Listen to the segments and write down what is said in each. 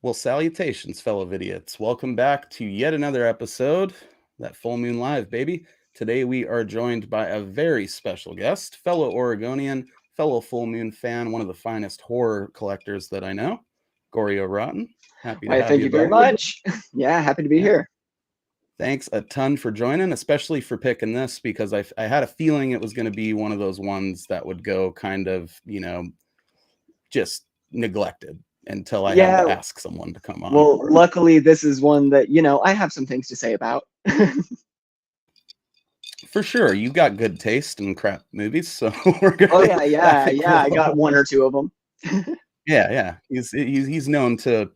Well, salutations, fellow idiots. Welcome back to yet another episode, that Full Moon Live, baby. Today we are joined by a very special guest, fellow Oregonian, fellow Full Moon fan, one of the finest horror collectors that I know, Gorey Rotten. Happy to Why, have thank you you very back. much. Yeah, happy to be Yeah, here. thanks a ton for joining, especially for picking this because I had a feeling it was going to be one of those ones that would go kind of, just neglected until I had to Yeah, ask someone to come on. well, luckily this is one that, I have some things to say about. For sure, you got good taste in crap movies, so we're Oh gonna. yeah, I yeah, think yeah, I we'll. got one or two of them. Yeah. He's known to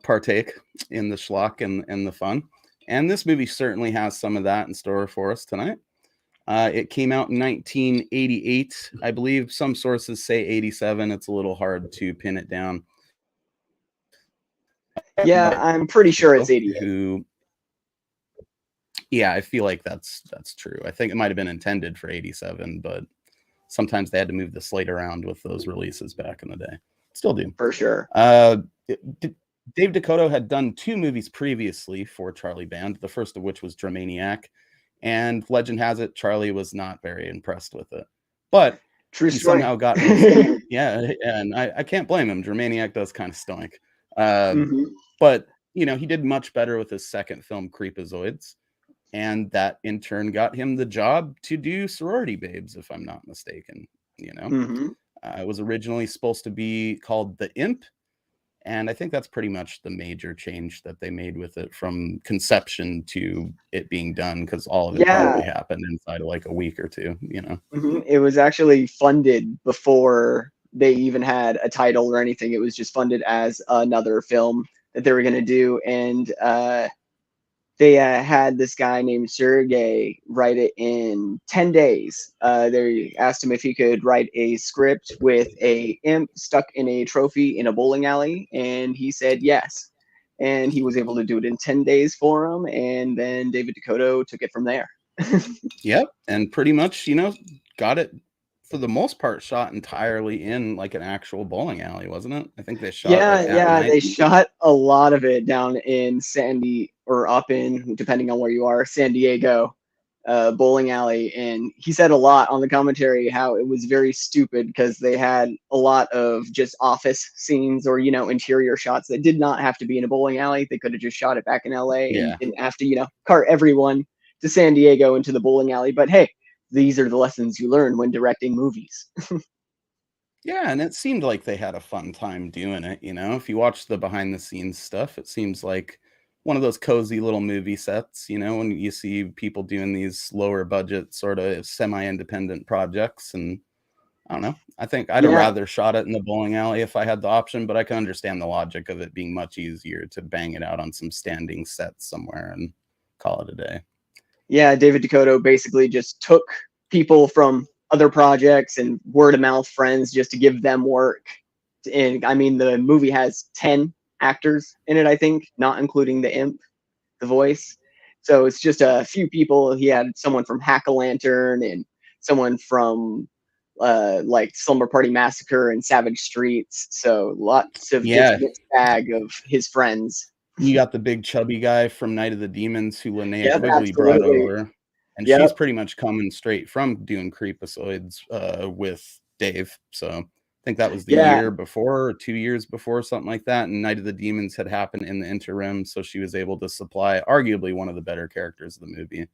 partake in the schlock and the fun, and this movie certainly has some of that in store for us tonight. It came out in 1988, I believe. Some sources say 87. It's a little hard to pin it down. Yeah, I'm pretty sure it's 88. Who Yeah, I feel like that's true. I think it might have been intended for 87, but sometimes they had to move the slate around with those releases back in the day. Still do. For sure. Dave Dakota had done two movies previously for Charlie Band, the first of which was Dramaniac, and legend has it Charlie was not very impressed with it. But True he story. somehow got yeah, and I can't blame him. Dramaniac does kind of stink. But he did much better with his second film, Creepazoids. And that in turn got him the job to do Sorority Babes, if I'm not mistaken. It was originally supposed to be called The Imp, and I think that's pretty much the major change that they made with it from conception to it being done, because all of it probably happened inside of like a week or two. It was actually funded before they even had a title or anything. It was just funded as another film that they were going to do, and they had this guy named Sergey write it in 10 days. They asked him if he could write a script with a imp stuck in a trophy in a bowling alley, and he said yes. And he was able to do it in 10 days for him, and then David Dakota took it from there. Yep, and pretty much, got it, for the most part, shot entirely in like an actual bowling alley, wasn't it? I think they shot at night. They shot a lot of it down in up in, depending on where you are, San Diego bowling alley. And he said a lot on the commentary how it was very stupid because they had a lot of just office scenes or interior shots that did not have to be in a bowling alley. They could have just shot it back in LA and didn't have to cart everyone to San Diego into the bowling alley. But hey, these are the lessons you learn when directing movies. Yeah, and it seemed like they had a fun time doing it. If you watch the behind the scenes stuff, it seems like one of those cozy little movie sets, when you see people doing these lower budget sort of semi-independent projects. And I don't know, I think I'd have rather shot it in the bowling alley if I had the option, but I can understand the logic of it being much easier to bang it out on some standing sets somewhere and call it a day. Yeah, David Dakota basically just took people from other projects and word of mouth friends just to give them work. And I mean, the movie has 10 actors in it, I think, not including the imp, the voice. So it's just a few people. He had someone from Hack-A-Lantern and someone from like Slumber Party Massacre and Savage Streets. So lots of just mixed bag of his friends. You got the big chubby guy from Night of the Demons who Linnea Quigley brought over. And she's pretty much coming straight from doing Creepazoids with Dave. So I think that was the year before or 2 years before, something like that. And Night of the Demons had happened in the interim. So she was able to supply arguably one of the better characters of the movie.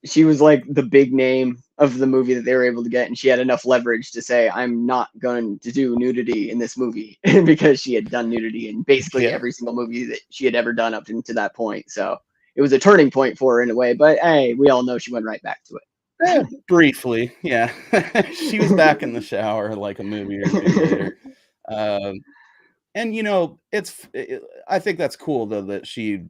She was like the big name of the movie that they were able to get. And she had enough leverage to say, I'm not going to do nudity in this movie because she had done nudity in basically every single movie that she had ever done up to that point. So it was a turning point for her in a way, but hey, we all know she went right back to it. Briefly, yeah. She was back in the shower like a movie or two later. And I think that's cool though that she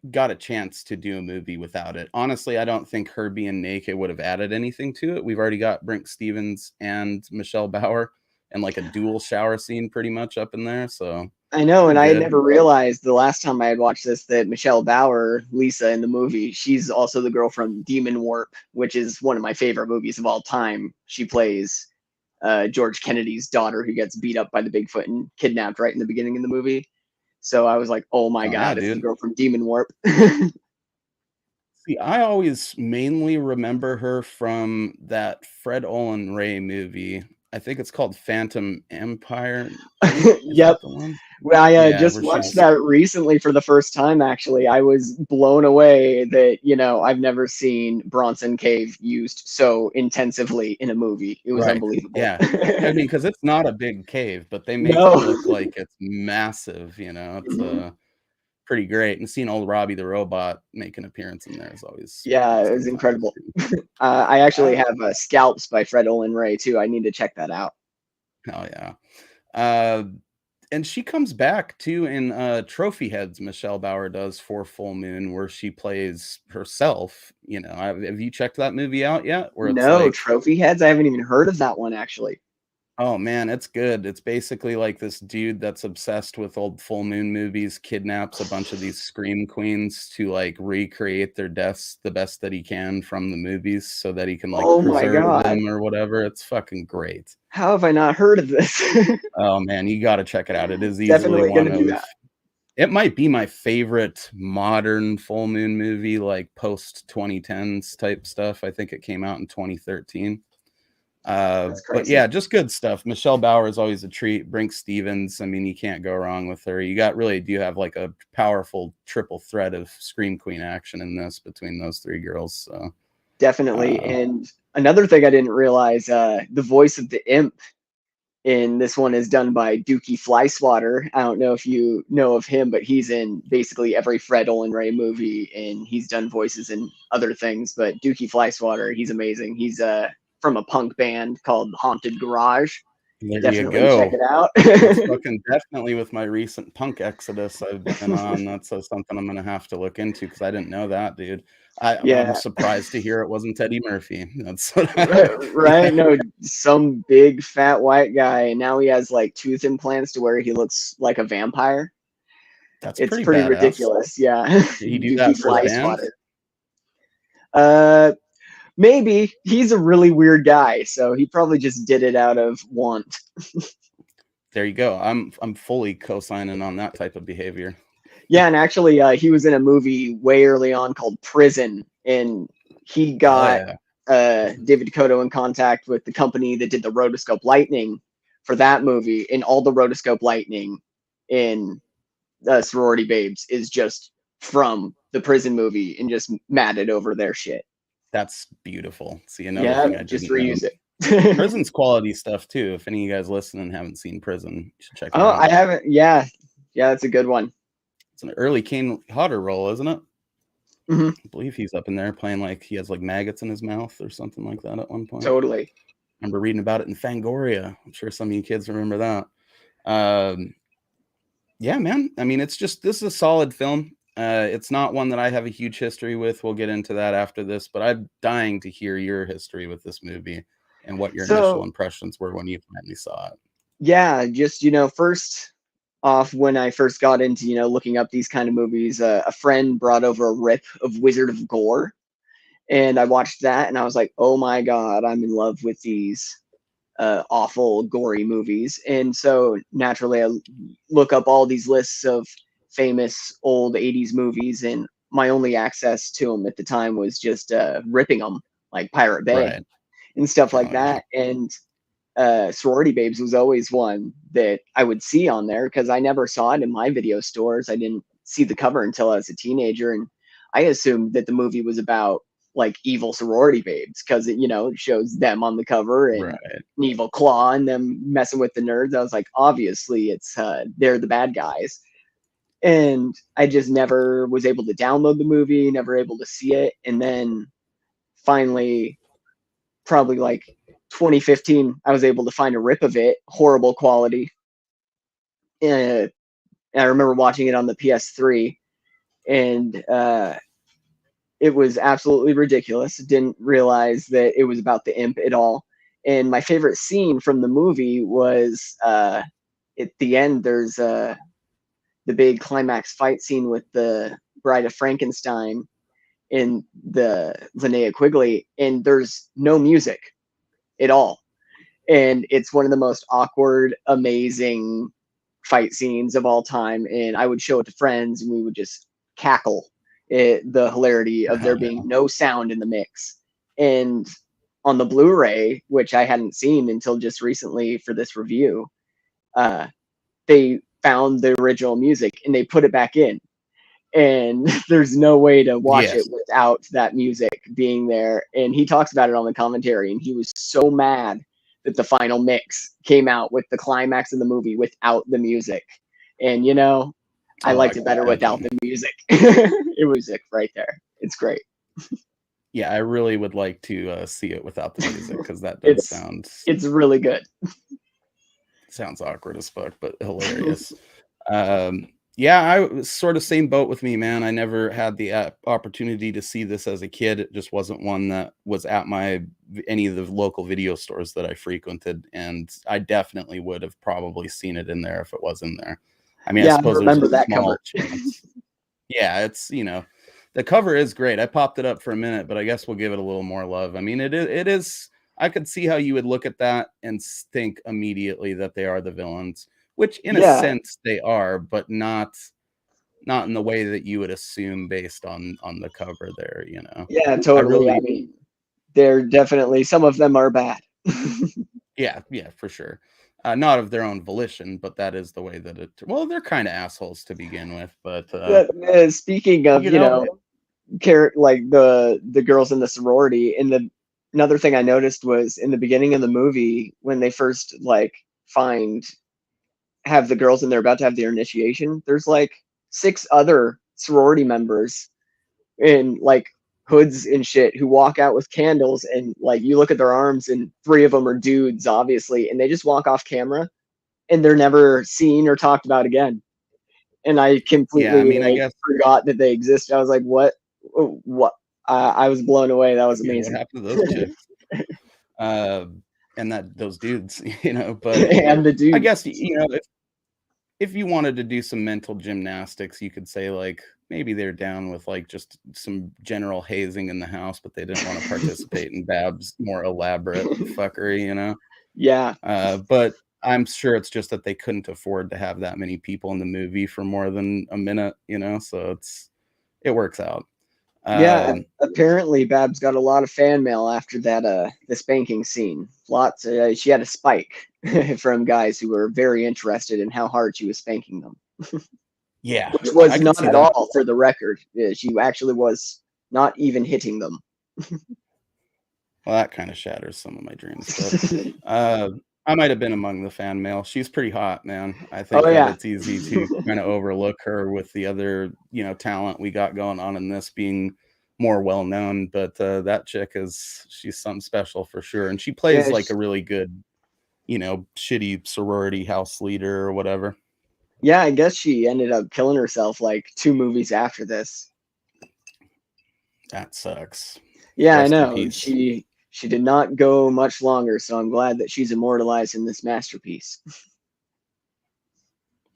got a chance to do a movie without it. Honestly, I don't think her being naked would have added anything to it. We've already got Brink Stevens and Michelle Bauer and like a dual shower scene pretty much up in there. So I know, and I had never realized the last time I had watched this that Michelle Bauer, Lisa in the movie, she's also the girl from Demon Warp, which is one of my favorite movies of all time. She plays George Kennedy's daughter who gets beat up by the Bigfoot and kidnapped right in the beginning of the movie. So I was like, oh my Oh, yeah, God, it's the dude. girl from Demon Warp. See, I always mainly remember her from that Fred Olen Ray movie. I think it's called Phantom Empire, maybe? Is Yep. that the one? Well, I Yeah, just where watched she's that recently for the first time, actually. I was blown away that, I've never seen Bronson Cave used so intensively in a movie. It was right. unbelievable. Yeah. I mean, because it's not a big cave, but they make it No. look like it's massive, it's, pretty great, and seeing old Robbie the Robot make an appearance in there is always Yeah, it good was times incredible. too. I actually Uh, have Scalps by Fred Olen Ray, too. I need to check that out. Hell yeah. Uh, and she comes back too in, Trophy Heads, Michelle Bauer does for Full Moon, where she plays herself, have you checked that movie out yet? Where it's No, like Trophy Heads? I haven't even heard of that one, actually. oh, man, it's good. It's basically like this dude that's obsessed with old Full Moon movies, kidnaps a bunch of these scream queens to, like, recreate their deaths the best that he can from the movies so that he can, like, Oh my preserve God. them or whatever. It's fucking great. How have I not heard of this? Oh, man, you gotta check it out. It is easily Definitely one gonna do of that. it might be my favorite modern Full Moon movie, like, post-2010s type stuff. I think it came out in 2013. That's But crazy. yeah, just good stuff. Michelle Bauer is always a treat. Brinke Stevens, I mean, you can't go wrong with her. You got really do have like a powerful triple threat of Scream Queen action in this between those three girls. So, Definitely. uh, And another thing I didn't realize, the voice of the imp in this one is done by Dookie Flyswatter. I don't know if you know of him, but he's in basically every Fred Olen Ray movie, and he's done voices in other things. But Dookie Flyswatter, he's amazing. He's from a punk band called Haunted Garage. there you Definitely check go. it out. That's fucking definitely with my recent punk exodus I've been on. That's something I'm gonna have to look into because I didn't know that, dude. I'm Yeah, surprised to hear it wasn't Eddie Murphy. That's what right. No, some big fat white guy, and now he has like tooth implants to where he looks like a vampire. that's It's pretty pretty badass. ridiculous. Yeah, Did he do Dookie that for his Fly band? Swatter. Maybe he's a really weird guy, so he probably just did it out of want. There you go. I'm fully co-signing on that type of behavior. Yeah, and actually, he was in a movie way early on called Prison, and he Hell got yeah. David Dakota in contact with the company that did the rotoscope lightning for that movie, and all the rotoscope lightning in Sorority Babes is just from the Prison movie and just matted over their shit. That's beautiful. See, another Yeah, thing I just didn't know. reuse it. Prison's quality stuff too. If any of you guys listening haven't seen Prison, you should check it Oh, out. I haven't. Yeah, yeah, that's a good one. It's an early Kane Hodder role, isn't it? Hmm. I believe he's up in there playing like he has like maggots in his mouth or something like that at one point. Totally. I remember reading about it in Fangoria. I'm sure some of you kids remember that. Um, yeah, man. I mean, this is a solid film. It's not one that I have a huge history with. We'll get into that after this, but I'm dying to hear your history with this movie and what your initial So, impressions were when you finally saw it. yeah, just, first off, when I first got into, looking up these kind of movies, a friend brought over a rip of Wizard of Gore, and I watched that, and I was like, oh my God, I'm in love with these awful, gory movies. And so naturally, I look up all these lists of famous old 80s movies, and my only access to them at the time was just ripping them, like Pirate Bay Right. and stuff like Oh, yeah. that. And Sorority Babes was always one that I would see on there because I never saw it in my video stores. I didn't see the cover until I was a teenager, and I assumed that the movie was about like evil sorority babes because it shows them on the cover and Right. an evil claw and them messing with the nerds. I was like, obviously it's they're the bad guys. And I just never was able to download the movie, never able to see it. And then finally, probably like 2015, I was able to find a rip of it, horrible quality. And I remember watching it on the PS3, and it was absolutely ridiculous. Didn't realize that it was about the imp at all. And my favorite scene from the movie was at the end. There's the big climax fight scene with the Bride of Frankenstein in the Linnea Quigley, and there's no music at all. and it's one of the most awkward, amazing fight scenes of all time. And I would show it to friends, and we would just cackle at the hilarity of there being no sound in the mix. And on the Blu-ray, which I hadn't seen until just recently for this review, they found the original music and they put it back in. And there's no way to watch it without that music being there. And he talks about it on the commentary, and he was so mad that the final mix came out with the climax of the movie without the music. And I liked it better without the music. It was right there. It's great. Yeah, I really would like to see it without the music, because that does sound... It's really good. Sounds awkward as fuck, but hilarious. Yeah, I was sort of same boat with me, man. I never had the opportunity to see this as a kid. It just wasn't one that was at any of the local video stores that I frequented, and I definitely would have probably seen it in there if it was in there. I mean, I suppose I remember that cover. Chance. Yeah, it's, the cover is great. I popped it up for a minute, but I guess we'll give it a little more love. I mean, it is. I could see how you would look at that and think immediately that they are the villains, which in a sense they are, but not in the way that you would assume based on the cover there, Yeah, totally. I mean, they're definitely, some of them are bad. Yeah, for sure. Not of their own volition, but that is the way that they're kind of assholes to begin with, but speaking of, like the girls in the sorority, another thing I noticed was in the beginning of the movie, when they first have the girls and they're about to have their initiation, there's like 6 other sorority members in like hoods and shit who walk out with candles, and like you look at their arms and 3 of them are dudes, obviously, and they just walk off camera and they're never seen or talked about again. And I completely I forgot that they existed. I was like, what? I was blown away. That was amazing. What happened to those chicks? And those dudes, but and the dudes. I guess, if you wanted to do some mental gymnastics, you could say like maybe they're down with like just some general hazing in the house, but they didn't want to participate in Bab's more elaborate fuckery, Yeah. But I'm sure it's just that they couldn't afford to have that many people in the movie for more than a minute, so it works out. Yeah, apparently Babs got a lot of fan mail after that the spanking scene. Lots. She had a spike from guys who were very interested in how hard she was spanking them. Yeah, which was not at all, for the record. She actually was not even hitting them. Well, that kind of shatters some of my dreams. But, I might have been among the fan mail. She's pretty hot, man. I think it's easy to kind of overlook her with the other, talent we got going on in this being more well known. But that chick she's something special for sure. And she plays like a really good, shitty sorority house leader or whatever. Yeah, I guess she ended up killing herself like 2 movies after this. That sucks. Yeah, I know. She did not go much longer, so I'm glad that she's immortalized in this masterpiece.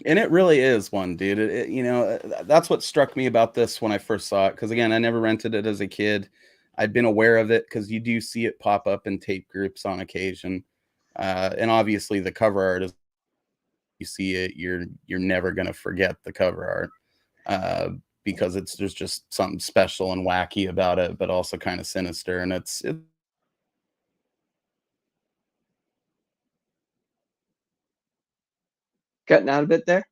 And it really is one, dude. That's what struck me about this when I first saw it. Because again, I never rented it as a kid. I'd been aware of it because you do see it pop up in tape groups on occasion. And obviously the cover art is, you see it, you're never gonna forget the cover art. Because there's just something special and wacky about it, but also kind of sinister. And it's cutting out a bit there.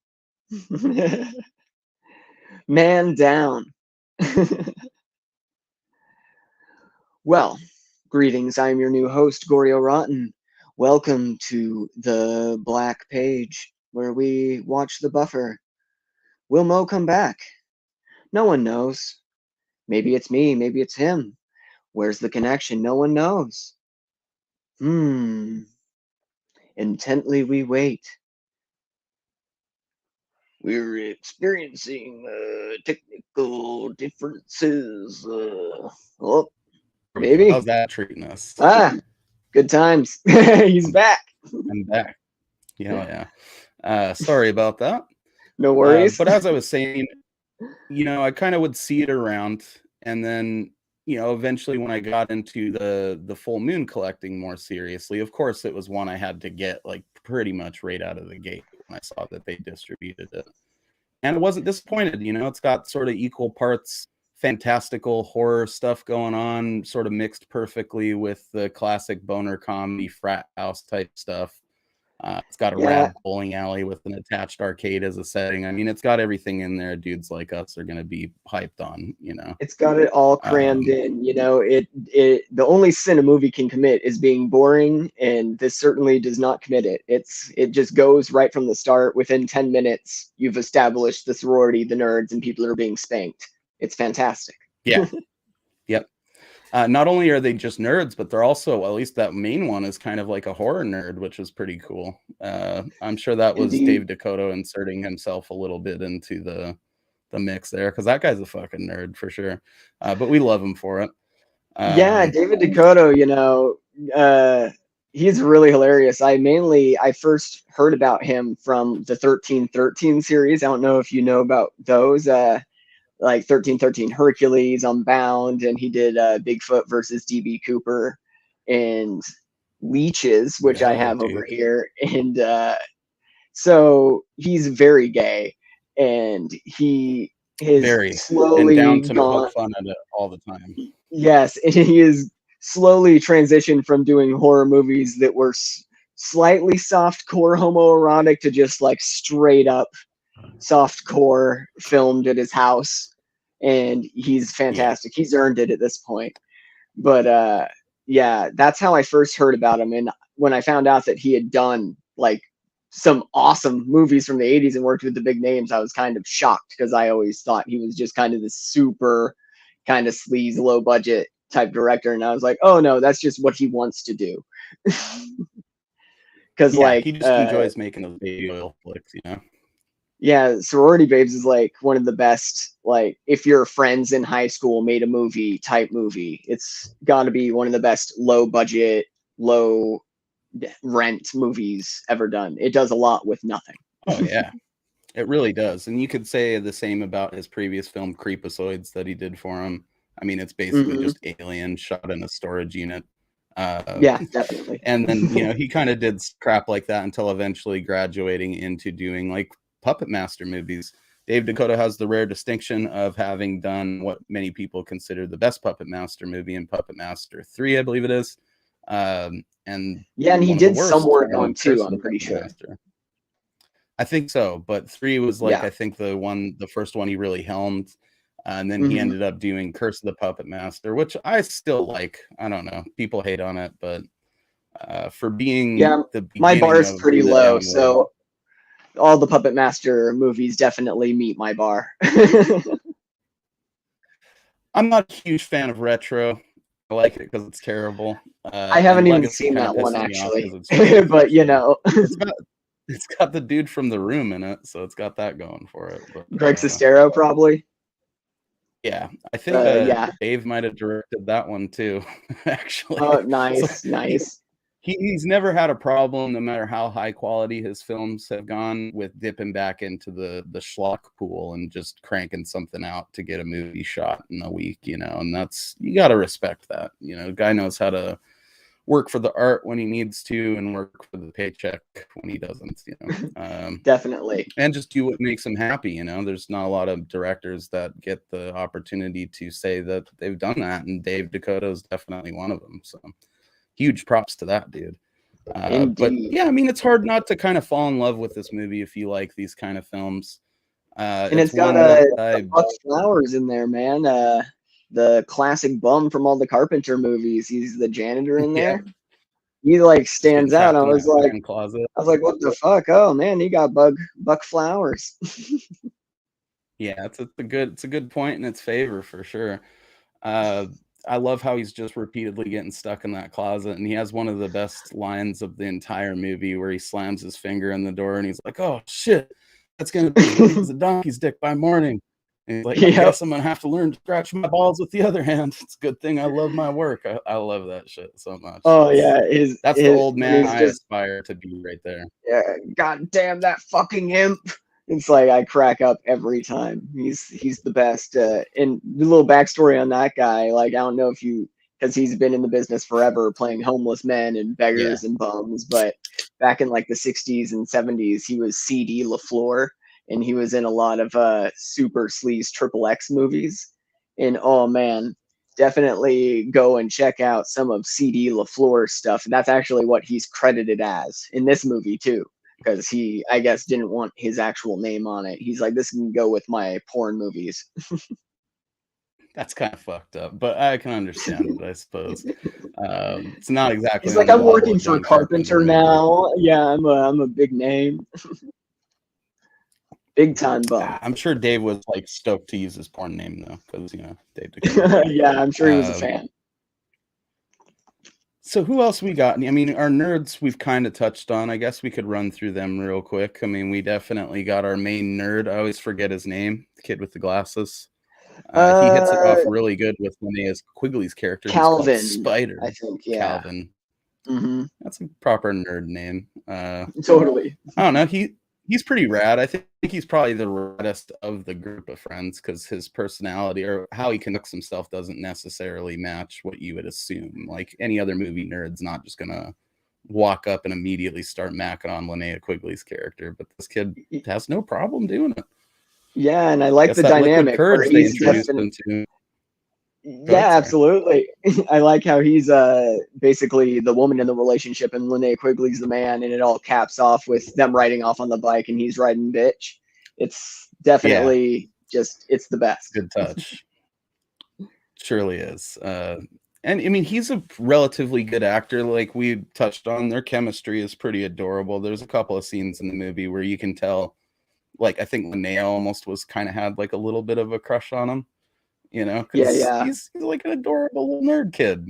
Man down. Well, greetings. I'm your new host, Gorey-O-Rama. Welcome to the Black Page, where we watch the buffer. Will Mo come back? No one knows. Maybe it's me, maybe it's him. Where's the connection? No one knows. Intently we wait. We're experiencing technical differences. Maybe. How's that treating us? Good times. He's back. I'm back. Yeah. Sorry about that. No worries. But as I was saying, I kind of would see it around, and then you know, eventually when I got into the full moon collecting more seriously, of course it was one I had to get like pretty much right out of the gate when I saw that they distributed it. And I wasn't disappointed, you know, it's got sort of equal parts fantastical horror stuff going on, sort of mixed perfectly with the classic boner comedy frat house type stuff. It's got a rad bowling alley with an attached arcade as a setting. I mean, it's got everything in there dudes like us are going to be hyped on, you know. It's got it all crammed in, you know. It the only sin a movie can commit is being boring, and this certainly does not commit it. It just goes right from the start. Within 10 minutes, you've established the sorority, the nerds, and people are being spanked. It's fantastic. Yeah. Yep. Not only are they just nerds, but they're also, at least that main one is kind of like a horror nerd, which is pretty cool. I'm sure that was Dave Dakota inserting himself a little bit into the mix there, because that guy's a fucking nerd for sure. But we love him for it. Yeah, David Dakota, you know, he's really hilarious. I first heard about him from the 1313 series. I don't know if you know about those. Like 1313 Hercules, Unbound, and he did Bigfoot versus DB Cooper and Leeches, which I have over here. And so he's very gay, and he is very slowly and down to poke fun at it all the time. Yes, and he is slowly transitioned from doing horror movies that were slightly softcore homoerotic to just like straight up softcore filmed at his house, and he's fantastic. He's earned it at this point. But yeah, that's how I first heard about him. And when I found out that he had done like some awesome movies from the 80s and worked with the big names, I was kind of shocked, because I always thought he was just kind of this super kind of sleaze, low budget type director, and I was like, oh no, that's just what he wants to do. Because like he just enjoys making those baby oil flicks, you know. Yeah, Sorority Babes is like one of the best, like if your friends in high school made a movie type movie, it's got to be one of the best low budget, low rent movies ever done. It does a lot with nothing. Oh yeah, it really does. And you could say the same about his previous film Creepazoids that he did for him. I mean, it's basically just Alien shot in a storage unit. Yeah, definitely. And then, you know, he kind of did crap like that until eventually graduating into doing like Puppet Master movies. Dave Dakota has the rare distinction of having done what many people consider the best Puppet Master movie in Puppet Master 3, I believe it is. And yeah, and he did some work on 2, I'm pretty sure. Master. I think so, but 3 was like, I think the first one he really helmed. And then he ended up doing Curse of the Puppet Master, which I still like. I don't know. People hate on it, but for being my bar is pretty low, so all the Puppet Master movies definitely meet my bar. I'm not a huge fan of retro. I like it because it's terrible. I haven't even seen that one actually, but you know, it's got the dude from The Room in it, so it's got that going for it. But, Greg Sestero probably. Yeah, I think Dave might have directed that one too. Actually, oh, nice, so, nice. He's never had a problem, no matter how high quality his films have gone, with dipping back into the schlock pool and just cranking something out to get a movie shot in a week, you know. And that's, you got to respect that, you know. The guy knows how to work for the art when he needs to and work for the paycheck when he doesn't, you know. Definitely. And just do what makes him happy, you know. There's not a lot of directors that get the opportunity to say that they've done that, and Dave Dakota is definitely one of them. So huge props to that dude. But yeah, I mean, it's hard not to kind of fall in love with this movie if you like these kind of films. And it's got Buck Flowers in there, man. The classic bum from all the Carpenter movies. He's the janitor in there. He like stands out. I was like, what the fuck? Oh man, he got Buck Flowers. Yeah, it's a good point in its favor for sure. I love how he's just repeatedly getting stuck in that closet, and he has one of the best lines of the entire movie where he slams his finger in the door and he's like, "Oh shit, that's gonna be a donkey's dick by morning." And he's like, "I guess I'm gonna have to learn to scratch my balls with the other hand. It's a good thing I love my work." I love that shit so much. Oh yeah, that's the old man I aspire to be right there. Yeah, god damn that fucking imp. It's like I crack up every time. He's the best. And the little backstory on that guy, like I don't know if you, because he's been in the business forever, playing homeless men and Yeah. beggars and bums. But back in like the '60s and '70s, he was C.D. LaFleur, and he was in a lot of super sleaze XXX movies. And oh man, definitely go and check out some of C.D. LaFleur's stuff. And that's actually what he's credited as in this movie too, because he, I guess, didn't want his actual name on it. He's like, this can go with my porn movies. That's kind of fucked up, but I can understand it, I suppose. It's not exactly He's on like, the I'm level working of for John Carpenter Carpenter either. now. Yeah, I'm a big name. Big time bum. I'm sure Dave was like stoked to use his porn name though, because Dave Dakota. Yeah, I'm sure he was a fan. So who else we got? I mean, our nerds we've kind of touched on. I guess we could run through them real quick. I mean, we definitely got our main nerd. I always forget his name, the kid with the glasses. He hits it off really good with Linnea Quigley's character. Calvin, who's called Spider. I think, yeah. Calvin. Mm-hmm. That's a proper nerd name. Totally. I don't know. He's pretty rad. I think he's probably the raddest of the group of friends because his personality or how he conducts himself doesn't necessarily match what you would assume. Like any other movie nerd's not just gonna walk up and immediately start macking on Linnea Quigley's character, but this kid has no problem doing it. Yeah, and I like the dynamic where they introduced him to. Yeah, absolutely. I like how he's basically the woman in the relationship and Linnea Quigley's the man, and it all caps off with them riding off on the bike and he's riding bitch. It's definitely just, it's the best. Good touch. Surely is. And I mean, he's a relatively good actor. Like we touched on, their chemistry is pretty adorable. There's a couple of scenes in the movie where you can tell, like, I think Linnea almost was kind of had like a little bit of a crush on him. Yeah. He's like an adorable little nerd kid,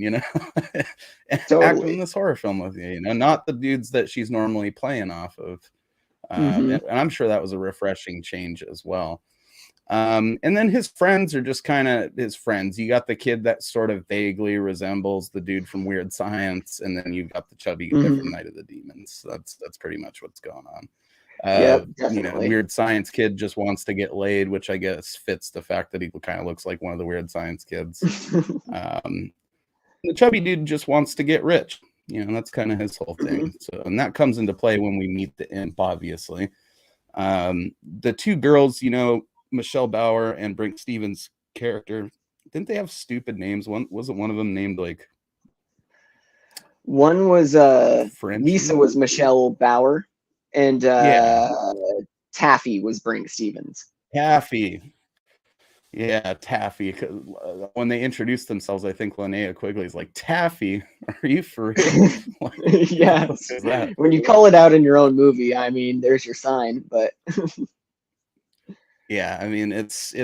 Totally. acting in this horror film with you, not the dudes that she's normally playing off of. And I'm sure that was a refreshing change as well. And then his friends are just kind of his friends. You got the kid that sort of vaguely resembles the dude from Weird Science, and then you've got the chubby guy from Night of the Demons. That's pretty much what's going on. Weird Science kid just wants to get laid, which I guess fits the fact that he kind of looks like one of the Weird Science kids. The chubby dude just wants to get rich. That's kind of his whole thing. So, and that comes into play when we meet the imp, obviously. The two girls, Michelle Bauer and Brink Stevens' character, didn't they have stupid names? Wasn't one of them named like? One was Lisa was Michelle Bauer. And Taffy was Brink Stevens. Taffy. Yeah, Taffy. When they introduced themselves, I think Linnea Quigley's like, Taffy, are you for real? Yeah. When you call it out in your own movie, I mean, there's your sign, but yeah, I mean, it's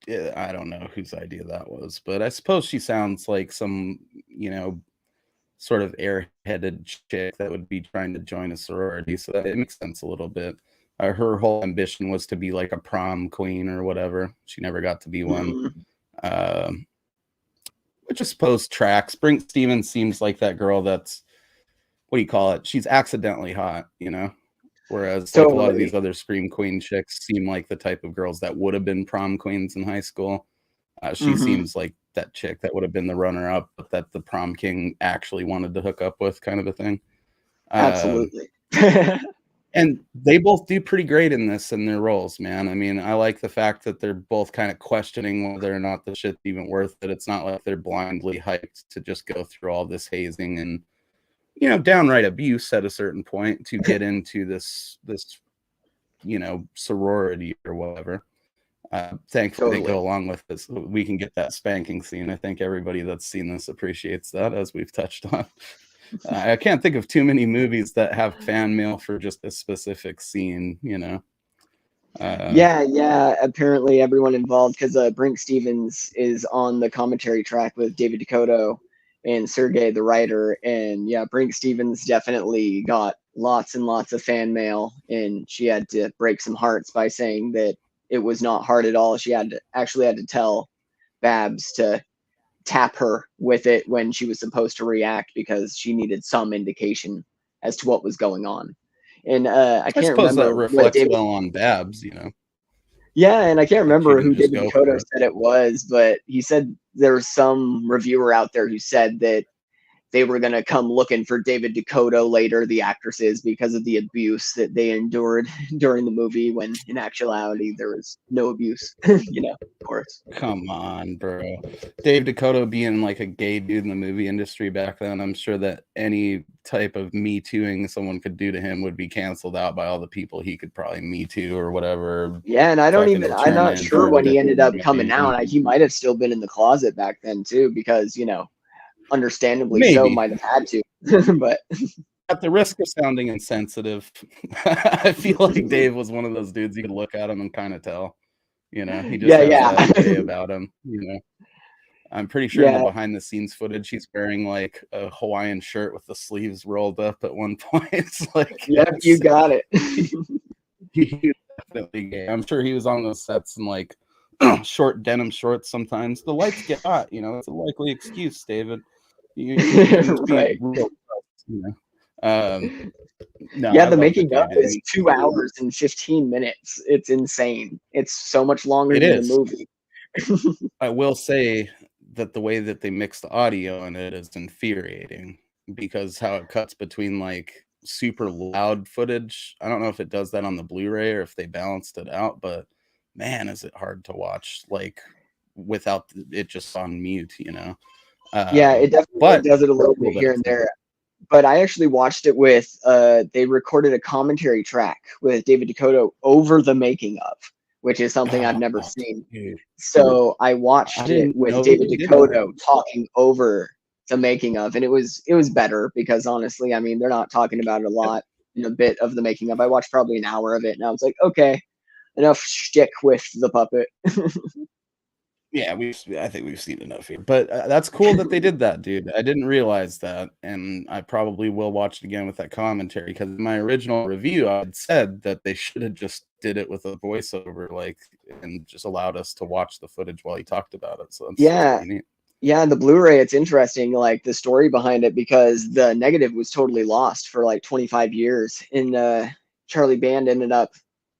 I don't know whose idea that was, but I suppose she sounds like some, sort of airheaded chick that would be trying to join a sorority, so that it makes sense a little bit. Her whole ambition was to be like a prom queen or whatever. She never got to be one, which I suppose tracks. Brink Stevens seems like that girl that's, what do you call it? She's accidentally hot, whereas like a lot of these other Scream Queen chicks seem like the type of girls that would have been prom queens in high school. She seems like that chick that would have been the runner-up, but that the prom king actually wanted to hook up with, kind of a thing. Absolutely. And they both do pretty great in this in their roles, man. I mean, I like the fact that they're both kind of questioning whether or not the shit's even worth it. It's not like they're blindly hyped to just go through all this hazing and, downright abuse at a certain point to get into this sorority or whatever. Thankfully, they go along with this. We can get that spanking scene. I think everybody that's seen this appreciates that, as we've touched on. I can't think of too many movies that have fan mail for just a specific scene, Yeah. Apparently, everyone involved, because Brink Stevens is on the commentary track with David Dakota and Sergey, the writer, and yeah, Brink Stevens definitely got lots and lots of fan mail, and she had to break some hearts by saying that it was not hard at all. She had to tell Babs to tap her with it when she was supposed to react, because she needed some indication as to what was going on. And I can't suppose that remember what reflects David. well on Babs, Yeah, and I can't like she remember didn't who just David go for Dakota it. said it was, but he said there was some reviewer out there who said that they were going to come looking for David Dakota later, the actresses, because of the abuse that they endured during the movie, when in actuality there was no abuse, of course. Come on, bro. Dave Dakota being like a gay dude in the movie industry back then, I'm sure that any type of Me Tooing someone could do to him would be canceled out by all the people he could probably Me Too or whatever. Yeah, and I'm Turn not in sure for when he ended up coming defamation. out. He might have still been in the closet back then too, because, understandably so, Maybe. might have had to. But at the risk of sounding insensitive, I feel like Dave was one of those dudes you could look at him and kind of tell. He just has that way about him. I'm pretty sure in the behind the scenes footage, he's wearing like a Hawaiian shirt with the sleeves rolled up at one point. It's like, yep, you got it. He's definitely gay. I'm sure he was on those sets in like short denim shorts sometimes. The lights get hot, it's a likely excuse, David. You can be real, no, yeah, the making up is 2 hours and 15 minutes. It's insane. It's so much longer than the movie. I will say that the way that they mix the audio in it is infuriating, because how it cuts between like super loud footage. I don't know if it does that on the Blu-ray or if they balanced it out, but man, is it hard to watch like without it just on mute, Yeah, it definitely does it a little bit here and there. But I actually watched it with they recorded a commentary track with David Dakota over the making of, which is something I've never seen. So I watched it with David Dakota talking over the making of, and it was better, because honestly, I mean, they're not talking about it a lot in a bit of the making of. I watched probably an hour of it, and I was like, okay, enough shtick with the puppet. Yeah, I think we've seen enough here, but that's cool that they did that, dude. I didn't realize that, and I probably will watch it again with that commentary, because in my original review, I had said that they should have just did it with a voiceover, like, and just allowed us to watch the footage while he talked about it. So that's pretty neat. Yeah, the Blu-ray, it's interesting, like the story behind it, because the negative was totally lost for like 25 years, and Charlie Band ended up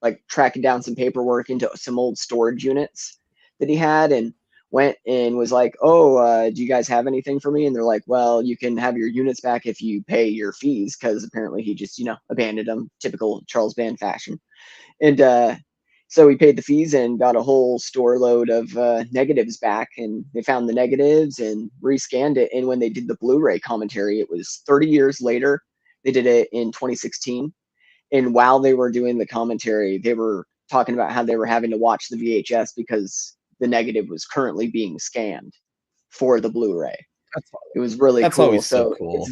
like tracking down some paperwork into some old storage units that he had, and went and was like, oh, do you guys have anything for me? And they're like, well, you can have your units back if you pay your fees, because apparently he just abandoned them, typical Charles Band fashion. And so he paid the fees and got a whole store load of negatives back, and they found the negatives and rescanned it. And when they did the Blu-ray commentary, it was 30 years later. They did it in 2016, and while they were doing the commentary, they were talking about how they were having to watch the VHS because the negative was currently being scanned for the Blu-ray. It was really cool. Always so cool.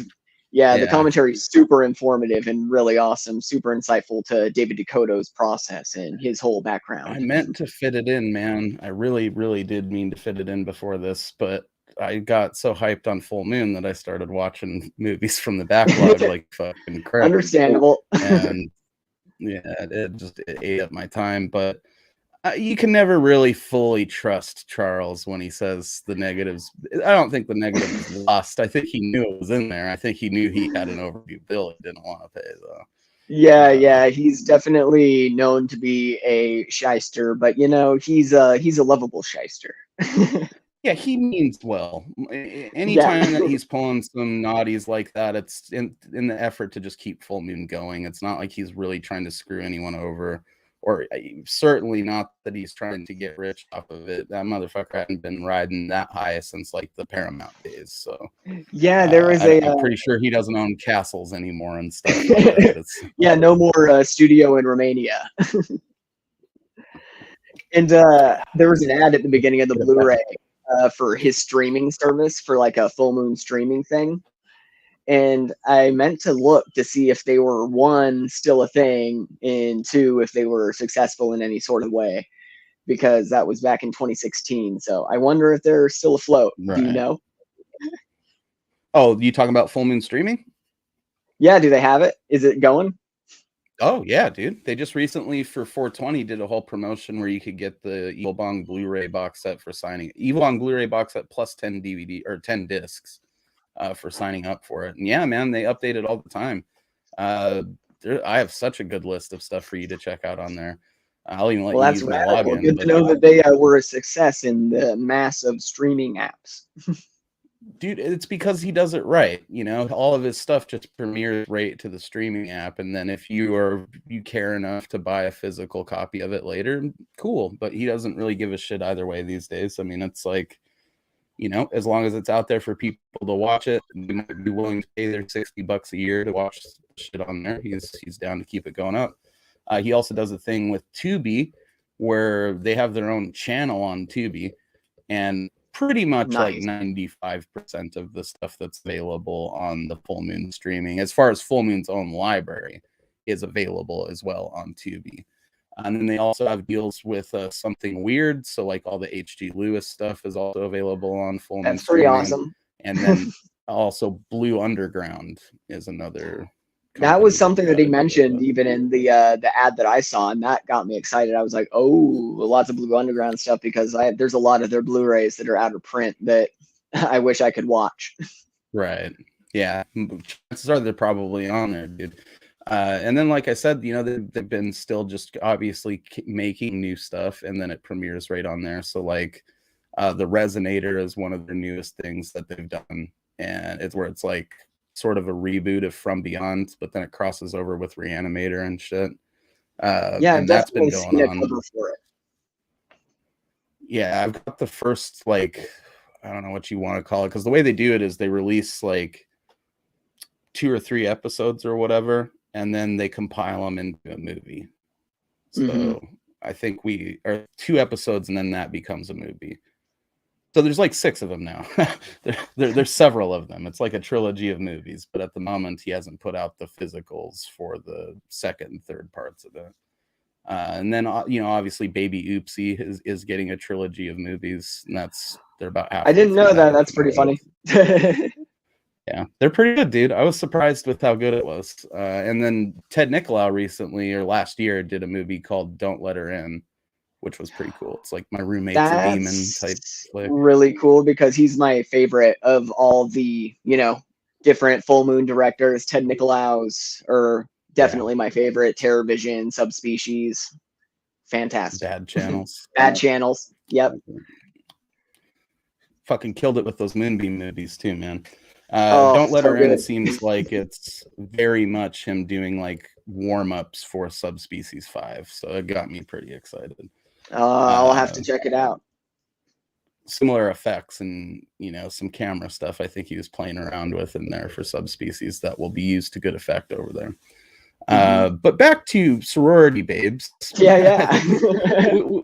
Yeah, the commentary is super informative and really awesome, super insightful to David Dakota's process and his whole background. I meant to fit it in, man. I really, really did mean to fit it in before this, but I got so hyped on Full Moon that I started watching movies from the backlog like fucking crap. Understandable. And yeah, it ate up my time, but you can never really fully trust Charles when he says the negatives. I don't think the negative was lost. I think he knew it was in there. I think he knew he had an overdue bill he didn't want to pay, though. Yeah, he's definitely known to be a shyster, but he's a lovable shyster. Yeah, he means well. Anytime that he's pulling some naughties like that, it's in the effort to just keep Full Moon going. It's not like he's really trying to screw anyone over, or certainly not that he's trying to get rich off of it. That motherfucker hadn't been riding that high since like the Paramount days. So yeah, there was I'm pretty sure he doesn't own castles anymore and stuff like that. Yeah, no more studio in Romania. And there was an ad at the beginning of the Blu-ray for his streaming service, for like a Full Moon streaming thing. And I meant to look to see if they were, one, still a thing, and two, if they were successful in any sort of way, because that was back in 2016. So I wonder if they're still afloat. Right. Do you know? Oh, you talking about Full Moon streaming? Yeah, do they have it? Is it going? Oh, yeah, dude. They just recently, for 420, did a whole promotion where you could get the Evil Bong Blu-ray box set for signing. Evil Bong Blu-ray box set plus 10 DVD or 10 discs for signing up for it. And yeah, man, they update it all the time. I have such a good list of stuff for you to check out on there. I'll even let Well, you that's use my radical. login. Good to know that they were a success in the mass of streaming apps. Dude, it's because he does it right. You know, all of his stuff just premieres right to the streaming app, and then if you care enough to buy a physical copy of it later, cool. But he doesn't really give a shit either way these days. I mean, it's like, you know, as long as it's out there for people to watch it, they might be willing to pay their $60 a year to watch shit on there. He's down to keep it going up. He also does a thing with Tubi where they have their own channel on Tubi, and pretty much like 95% of the stuff that's available on the Full Moon streaming, as far as Full Moon's own library, is available as well on Tubi. And then they also have deals with Something Weird. So like all the H.G. Lewis stuff is also available on Full Moon That's pretty awesome. And then also Blue Underground is another. That was something that he mentioned even in the ad that I saw, and that got me excited. I was like, oh, lots of Blue Underground stuff, because there's a lot of their Blu-rays that are out of print that I wish I could watch. Right. Yeah. Chances are they're probably on there, dude. And then, like I said, you know, they've been still just obviously making new stuff, and then it premieres right on there. So like The Resonator is one of the newest things that they've done, and it's where it's like sort of a reboot of From Beyond, but then it crosses over with Reanimator and shit. Yeah, and that's been going on. For it. Yeah, I've got the first, like, I don't know what you want to call it, because the way they do it is they release like 2 or 3 episodes or whatever, and then they compile them into a movie. So I think we are 2 episodes, and then that becomes a movie. So there's like 6 of them now. There's several of them. It's like a trilogy of movies, but at the moment he hasn't put out the physicals for the second and third parts of it. And then, you know, obviously Baby Oopsie is getting a trilogy of movies, and they're about half. I didn't know that. That's pretty funny. Yeah, they're pretty good, dude. I was surprised with how good it was. And then Ted Nicolau recently, or last year, did a movie called Don't Let Her In, which was pretty cool. It's like My Roommate's a Demon type flick. Really cool, because he's my favorite of all the, you know, different Full Moon directors. Ted Nicolau's are definitely my favorite. Terror Vision, Subspecies, fantastic. Bad Channels. Bad Channels. Yep. Fucking killed it with those Moonbeam movies too, man. Don't Let Her In seems like it's very much him doing like warm-ups for Subspecies 5, so it got me pretty excited. I'll have to check it out. Similar effects and, you know, some camera stuff I think he was playing around with in there for Subspecies that will be used to good effect over there. But back to Sorority Babes. Yeah.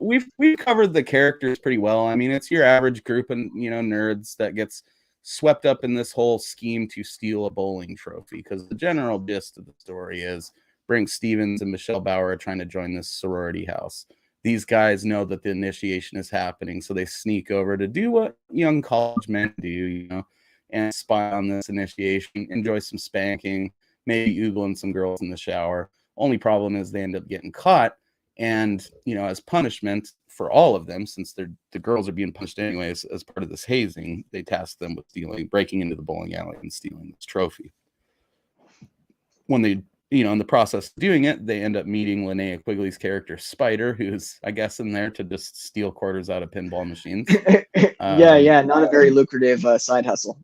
we've covered the characters pretty well. I mean, it's your average group of, you know, nerds that gets swept up in this whole scheme to steal a bowling trophy, because the general gist of the story is Brink Stevens and Michelle Bauer are trying to join this sorority house. These guys know that the initiation is happening, so they sneak over to do what young college men do, you know, and spy on this initiation, enjoy some spanking, maybe oogling some girls in the shower. Only problem is they end up getting caught, and, you know, as punishment for all of them, since the girls are being punished anyways as part of this hazing, they task them with breaking into the bowling alley and stealing this trophy. When they, you know, in the process of doing it, they end up meeting Linnea Quigley's character Spider, who's, I guess, in there to just steal quarters out of pinball machines. Yeah, not a very lucrative side hustle.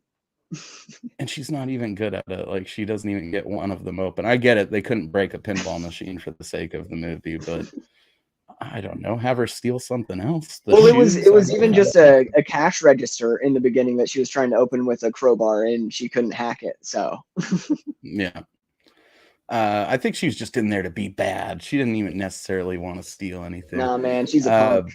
And she's not even good at it. Like, she doesn't even get one of them open. I get it, they couldn't break a pinball machine for the sake of the movie, but I don't know, have her steal something else. Well, it was even just a cash register in the beginning that she was trying to open with a crowbar, and she couldn't hack it. So yeah. I think she was just in there to be bad. She didn't even necessarily want to steal anything. Nah, man, she's a punk.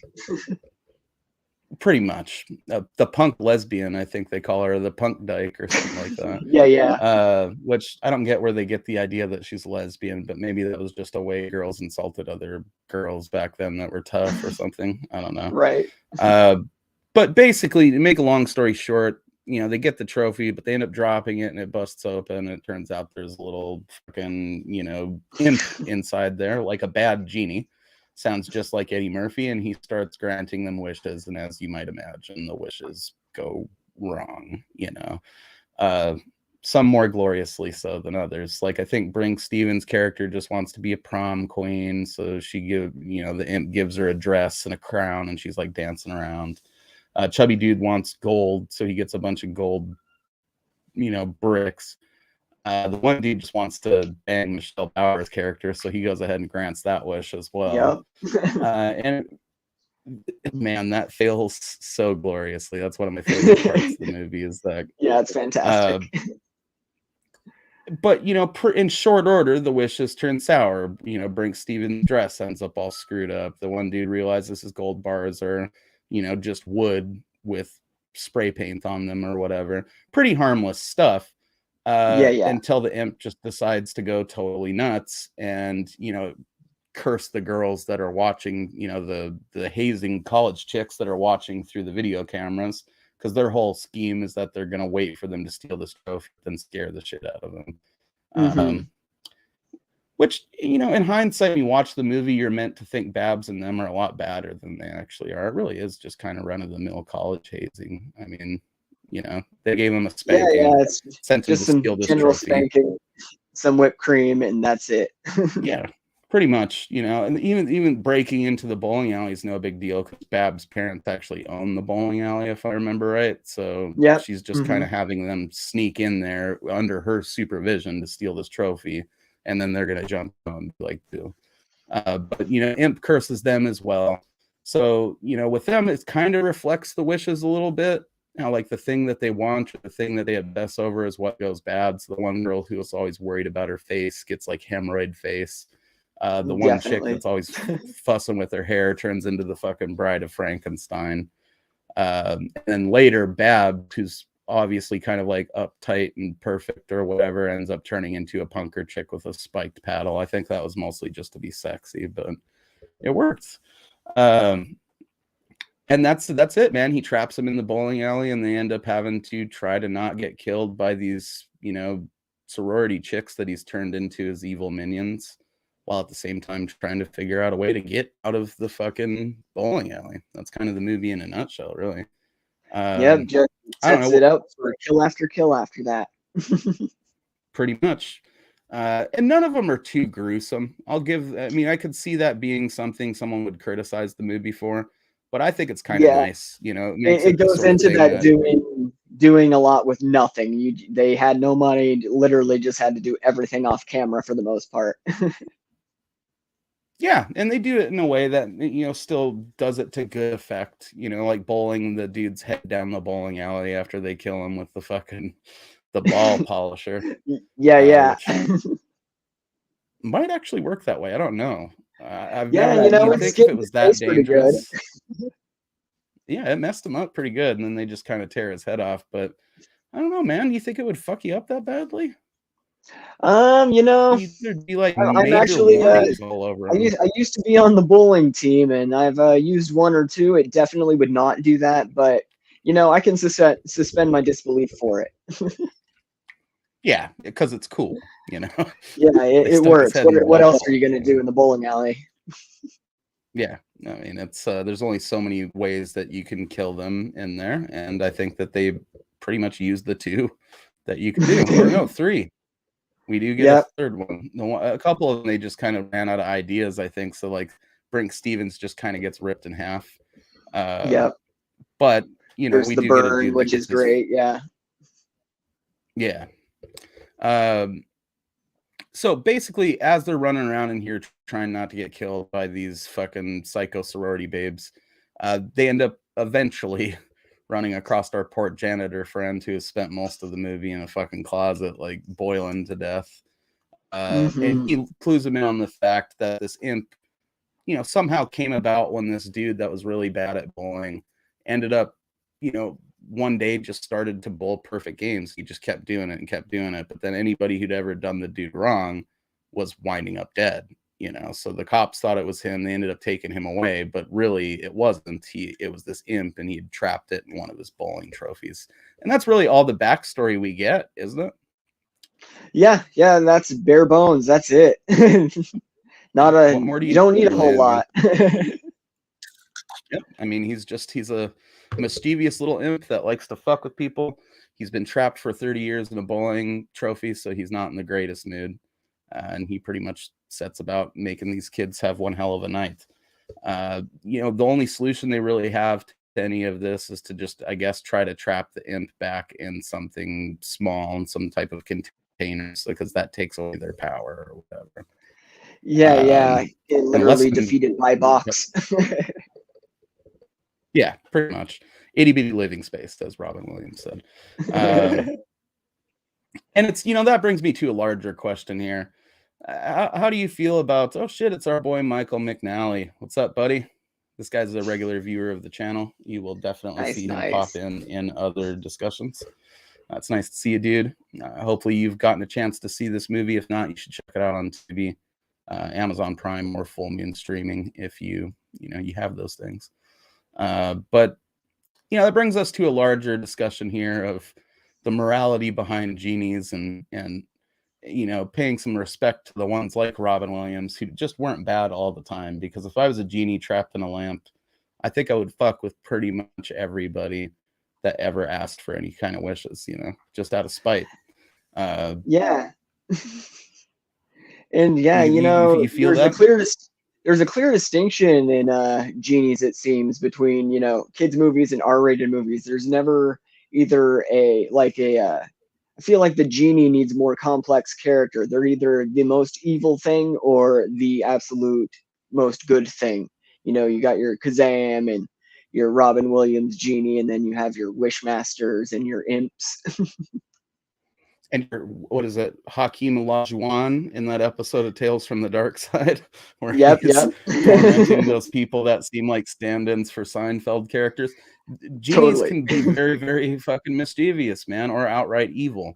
Pretty much. The punk lesbian, I think they call her, the punk dyke or something like that. Yeah. Which I don't get where they get the idea that she's lesbian, but maybe that was just a way girls insulted other girls back then that were tough or something. I don't know. Right. But basically, to make a long story short, you know, they get the trophy, but they end up dropping it and it busts open. And it turns out there's a little fucking, you know, imp inside there, like a bad genie. Sounds just like Eddie Murphy, and he starts granting them wishes. And as you might imagine, the wishes go wrong, you know. some more gloriously so than others. Like I think Brink Stevens' character just wants to be a prom queen, so the imp gives her a dress and a crown, and she's like dancing around. Chubby dude wants gold, so he gets a bunch of gold, bricks. The one dude just wants to bang Michelle Bauer's character, so he goes ahead and grants that wish as well. Yep. And man, that fails so gloriously. That's one of my favorite parts of the movie is that. Yeah, it's fantastic. But in short order, the wishes turn sour. Brink Stevens' dress ends up all screwed up. The one dude realizes his gold bars are, just wood with spray paint on them or whatever. Pretty harmless stuff. Yeah. Until the imp just decides to go totally nuts and curse the girls that are watching, the hazing college chicks that are watching through the video cameras, because their whole scheme is that they're going to wait for them to steal this trophy and scare the shit out of them. Which, in hindsight, when you watch the movie, you're meant to think Babs and them are a lot badder than they actually are. It really is just kind of run-of-the-mill college hazing. I mean, they gave him a spanking. Yeah, it's sent him just to some steal this general trophy. spanking, some whipped cream, and that's it. Yeah, pretty much. And even breaking into the bowling alley is no big deal because Babs' parents actually own the bowling alley, if I remember right. So she's just kind of having them sneak in there under her supervision to steal this trophy, and then they're gonna jump on like do. But Imp curses them as well. So with them, it kind of reflects the wishes a little bit. Like the thing that they want, or the thing that they obsess over is what goes bad. So the one girl who was always worried about her face gets like hemorrhoid face. The one chick that's always fussing with her hair turns into the fucking bride of Frankenstein. And then later, Bab, who's obviously kind of like uptight and perfect or whatever, ends up turning into a punker chick with a spiked paddle. I think that was mostly just to be sexy, but it worked. And that's it, man. He traps him in the bowling alley, and they end up having to try to not get killed by these, sorority chicks that he's turned into as evil minions, while at the same time trying to figure out a way to get out of the fucking bowling alley. That's kind of the movie in a nutshell, really. Just sets it up for kill after kill after that. Pretty much. And none of them are too gruesome. I could see that being something someone would criticize the movie for. But I think it's kind of nice, It goes into that doing a lot with nothing. They had no money, literally just had to do everything off camera for the most part. Yeah, and they do it in a way that still does it to good effect. Like bowling the dude's head down the bowling alley after they kill him with the ball polisher. Yeah. Might actually work that way. I don't know. If it was that dangerous. Yeah, it messed him up pretty good, and then they just kind of tear his head off. But I don't know, man. You think it would fuck you up that badly? There'd be like I'm actually all over. I used to be on the bowling team, and I've used one or two. It definitely would not do that, but I can suspend my disbelief for it. Yeah, because it's cool, Yeah, it works. What else are you going to do in the bowling alley? Yeah, I mean, it's there's only so many ways that you can kill them in there, and I think that they pretty much use the two that you can do. Or no, three. We do get a third one. A couple of them, they just kind of ran out of ideas, I think. So like Brink Stevens just kind of gets ripped in half. But there's we the do burn, get a dude which is great. Yeah. So basically, as they're running around in here trying not to get killed by these fucking psycho sorority babes, they end up eventually running across our poor janitor friend who has spent most of the movie in a fucking closet, like boiling to death. And he clues him in on the fact that this imp, somehow came about when this dude that was really bad at bowling ended up, one day just started to bowl perfect games. He just kept doing it. But then anybody who'd ever done the dude wrong was winding up dead, So the cops thought it was him. They ended up taking him away, but really it wasn't. It was this imp, and he had trapped it in one of his bowling trophies. And that's really all the backstory we get, isn't it? Yeah, that's bare bones. That's it. You don't need a whole lot. Yep. I mean, he's a mischievous little imp that likes to fuck with people. He's been trapped for 30 years in a bowling trophy, so he's not in the greatest mood. And he pretty much sets about making these kids have one hell of a night. The only solution they really have to any of this is to just, I guess, try to trap the imp back in something small and some type of containers, because that takes away their power or whatever. Yeah. It literally defeated my box. Yeah, pretty much. Itty bitty living space, as Robin Williams said. And it's, that brings me to a larger question here. How do you feel about, oh shit, it's our boy Michael McNally. What's up, buddy? This guy's a regular viewer of the channel. You will definitely see him pop in other discussions. It's nice to see you, dude. Hopefully you've gotten a chance to see this movie. If not, you should check it out on TV, Amazon Prime, or full moon streaming if you have those things. But that brings us to a larger discussion here of the morality behind genies and paying some respect to the ones like Robin Williams who just weren't bad all the time. Because if I was a genie trapped in a lamp, I think I would fuck with pretty much everybody that ever asked for any kind of wishes, just out of spite. Yeah. And yeah, you feel there's a clear distinction in genies, it seems, between kids movies and R-rated movies. There's never either I feel like the genie needs more complex character. They're either the most evil thing or the absolute most good thing. You got your Kazam and your Robin Williams genie, and then you have your Wishmasters and your imps. And what is it, Hakeem Olajuwon in that episode of Tales from the Dark Side, where he's tormenting those people that seem like stand-ins for Seinfeld characters. Genies can be very, very fucking mischievous, man, or outright evil.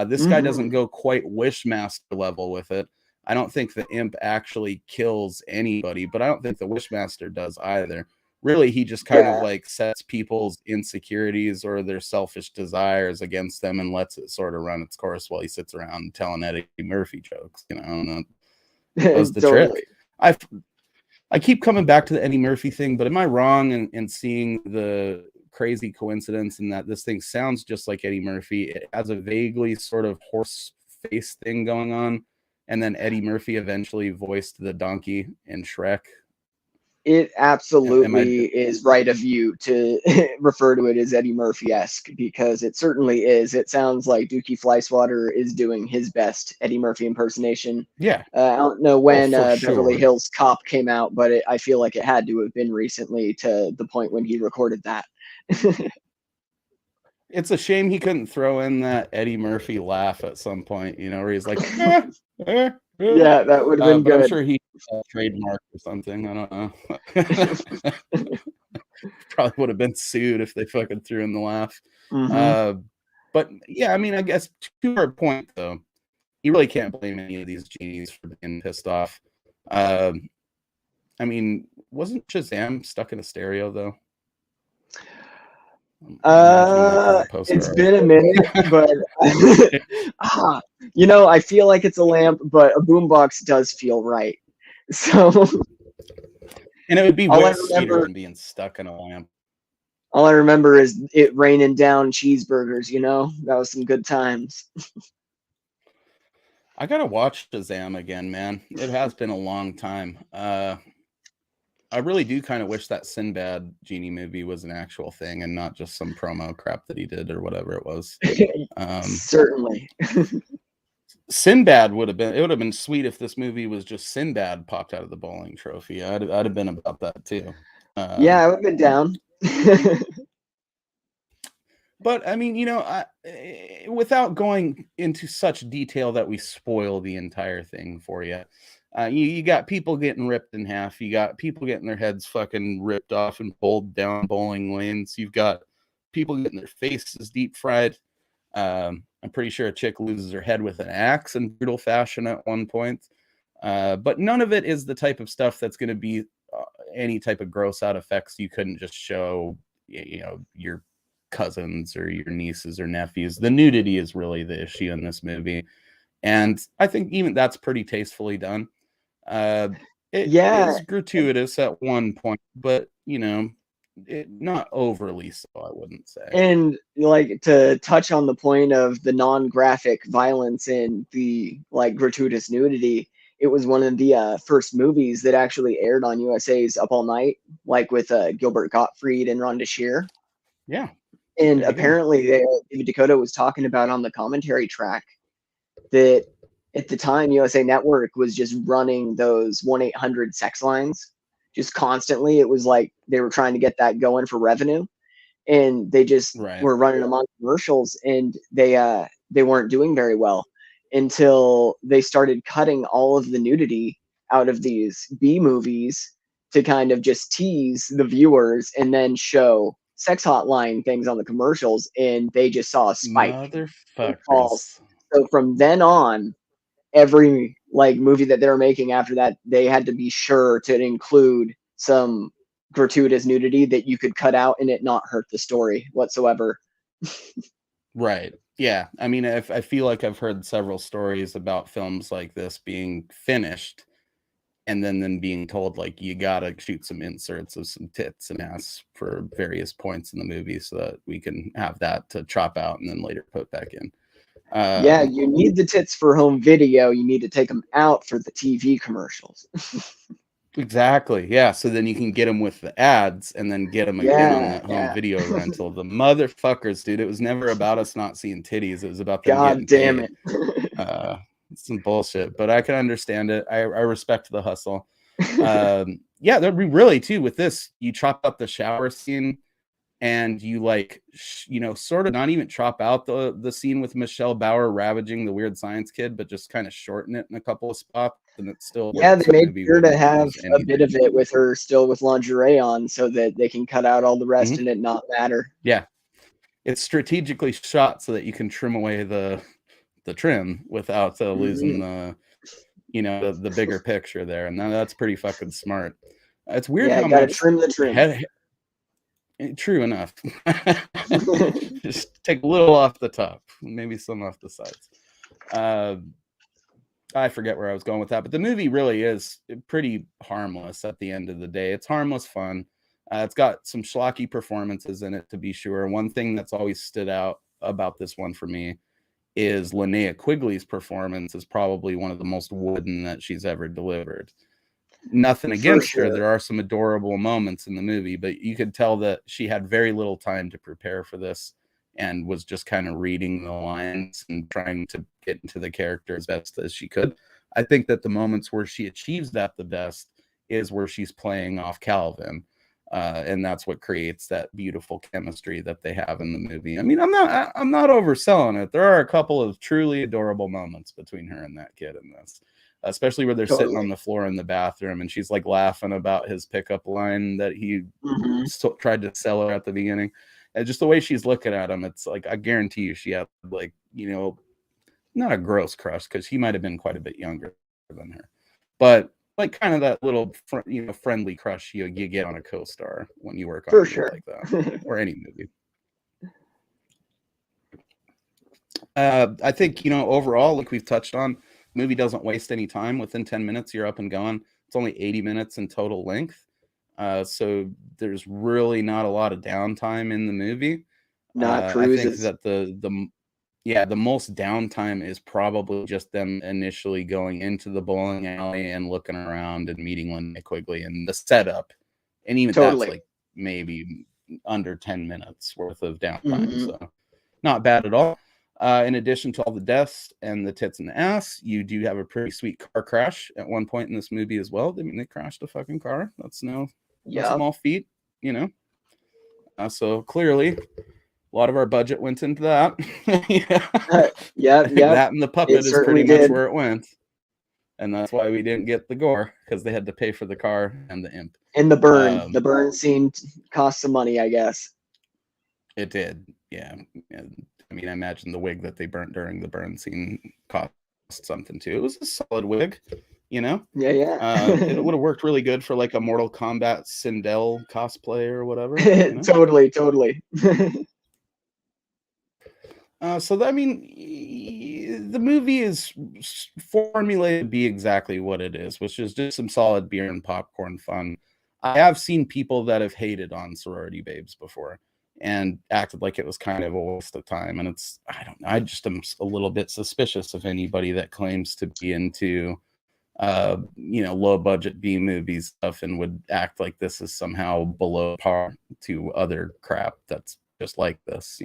This guy doesn't go quite Wishmaster level with it. I don't think the imp actually kills anybody, but I don't think the Wishmaster does either. Really, he just kind of like sets people's insecurities or their selfish desires against them and lets it sort of run its course while he sits around telling Eddie Murphy jokes. That was the trick. I keep coming back to the Eddie Murphy thing, but am I wrong in seeing the crazy coincidence in that this thing sounds just like Eddie Murphy? It has a vaguely sort of horse face thing going on, and then Eddie Murphy eventually voiced the donkey in Shrek. It absolutely is right of you to refer to it as Eddie Murphy-esque, because it certainly is. It sounds like Dookie Fleischwater is doing his best Eddie Murphy impersonation. Yeah. I don't know when Beverly Hills Cop came out, but I feel like it had to have been recently, to the point when he recorded that. It's a shame he couldn't throw in that Eddie Murphy laugh at some point, where he's like, yeah, that would have been good. I'm sure he trademark or something. I don't know. Probably would have been sued if they fucking threw in the laugh. But yeah, I mean, I guess to our point though, you really can't blame any of these genies for being pissed off. I mean, wasn't Shazam stuck in a stereo though? It's been a minute, but I feel like it's a lamp, but a boombox does feel right. So, and it would be way sweeter than being stuck in a lamp. All I remember is it raining down cheeseburgers. That was some good times. I gotta watch Shazam again, man. It has been a long time. I really do kind of wish that Sinbad genie movie was an actual thing and not just some promo crap that he did or whatever it was. Certainly. Sinbad would have been sweet if this movie was just Sinbad popped out of the bowling trophy. I'd have been about that too. Yeah, I would have been down. But I mean, without going into such detail that we spoil the entire thing for you. You got people getting ripped in half. You got people getting their heads fucking ripped off and pulled down bowling lanes. You've got people getting their faces deep fried. I'm pretty sure a chick loses her head with an axe in brutal fashion at one point. But none of it is the type of stuff that's going to be any type of gross out effects you couldn't just show, your cousins or your nieces or nephews. The nudity is really the issue in this movie. And I think even that's pretty tastefully done. It is gratuitous at one point, but not overly so, I wouldn't say. And like to touch on the point of the non-graphic violence and the like gratuitous nudity, it was one of the first movies that actually aired on USA's Up All Night, like with Gilbert Gottfried and Rhonda Shear. Yeah. And apparently, David Dakota was talking about on the commentary track that at the time USA Network was just running those 1-800 sex lines just constantly. It was like they were trying to get that going for revenue, and they just were running them on commercials, and they weren't doing very well until they started cutting all of the nudity out of these B movies to kind of just tease the viewers and then show sex hotline things on the commercials, and they just saw a spike in calls. So from then on, every like movie that they were making after that, they had to be sure to include some gratuitous nudity that you could cut out and it not hurt the story whatsoever. Right. Yeah. I mean, I feel like I've heard several stories about films like this being finished and then being told, like, you gotta shoot some inserts of some tits and ass for various points in the movie so that we can have that to chop out and then later put back in. Yeah, you need the tits for home video. You need to take them out for the TV commercials. Exactly. Yeah. So then you can get them with the ads and then get them again on that home video rental. The motherfuckers, dude. It was never about us not seeing titties. It was about them God damn it. It's some bullshit, but I can understand it. I respect the hustle. Yeah, that'd be really too with this. You chop up the shower scene and you like, sort of not even chop out the scene with Michelle Bauer ravaging the weird science kid, but just kind of shorten it in a couple of spots. And it's still, yeah, they made sure to have a bit of it with her still with lingerie on so that they can cut out all the rest and it not matter. Yeah. It's strategically shot so that you can trim away the trim without losing the bigger picture there. And that's pretty fucking smart. It's weird how much trim the trim. True enough. Just take a little off the top, maybe some off the sides. I forget where I was going with that, but the movie really is pretty harmless at the end of the day. It's harmless fun. It's got some schlocky performances in it, to be sure. One thing that's always stood out about this one for me is Linnea Quigley's performance is probably one of the most wooden that she's ever delivered. Nothing against her. There are some adorable moments in the movie, but you could tell that she had very little time to prepare for this and was just kind of reading the lines and trying to get into the character as best as she could. I think that the moments where she achieves that the best is where she's playing off Calvin. And that's what creates that beautiful chemistry that they have in the movie. I mean, I'm not overselling it. There are a couple of truly adorable moments between her and that kid in this, especially where they're sitting on the floor in the bathroom and she's like laughing about his pickup line that he tried to sell her at the beginning. And just the way she's looking at him, it's like, I guarantee you she had like, not a gross crush because he might have been quite a bit younger than her, but like kind of that little friendly crush you get on a co-star when you work on a movie like that or any movie. I think overall, like we've touched on, the movie doesn't waste any time. Within 10 minutes you're up and going. It's only 80 minutes in total length, so there's really not a lot of downtime in the movie. I think that the most downtime is probably just them initially going into the bowling alley and looking around and meeting Linnea Quigley and the setup. And even that's like maybe under 10 minutes worth of downtime. So not bad at all. In addition to all the deaths and the tits and the ass, you do have a pretty sweet car crash at one point in this movie as well. I mean, they crashed a fucking car. That's no small feat, so clearly a lot of our budget went into that. That and the puppet is pretty much where it went. And that's why we didn't get the gore, because they had to pay for the car and the imp. And the burn. The burn scene cost some money, I guess. It did, yeah. I mean, I imagine the wig that they burnt during the burn scene cost something too. It was a solid wig, Yeah. It would have worked really good for like a Mortal Kombat Sindel cosplay or whatever. Totally. So I mean, the movie is formulated to be exactly what it is, which is just some solid beer and popcorn fun. I have seen people that have hated on Sorority Babes before and acted like it was kind of a waste of time. And it's, I don't know, I just am a little bit suspicious of anybody that claims to be into, low budget B movie stuff and would act like this is somehow below par to other crap that's just like this,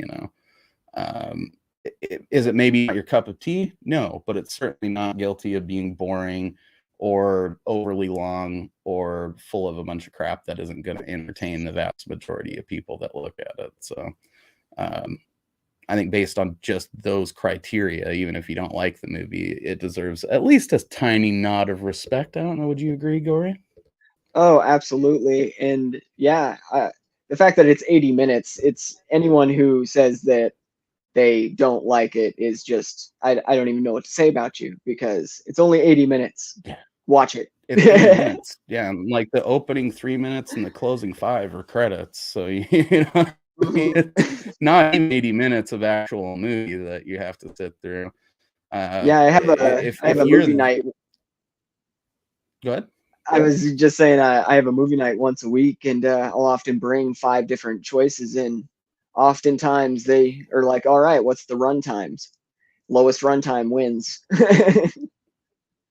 Is it maybe not your cup of tea? No, but it's certainly not guilty of being boring or overly long or full of a bunch of crap that isn't going to entertain the vast majority of people that look at it. So I think based on just those criteria, even if you don't like the movie, it deserves at least a tiny nod of respect. I don't know. Would you agree, Gorey? Oh, absolutely. And yeah, the fact that it's 80 minutes, it's anyone who says that they don't like it is just, I don't even know what to say about you, because it's only 80 minutes. Yeah. Watch it. It's 80 minutes. Yeah. And like the opening 3 minutes and the closing 5 are credits. So, it's not even 80 minutes of actual movie that you have to sit through. Yeah, I have a movie night. Go ahead. I was just saying, I have a movie night once a week, and I'll often bring 5 different choices in. Oftentimes they are like, all right, what's the run times? Lowest runtime wins.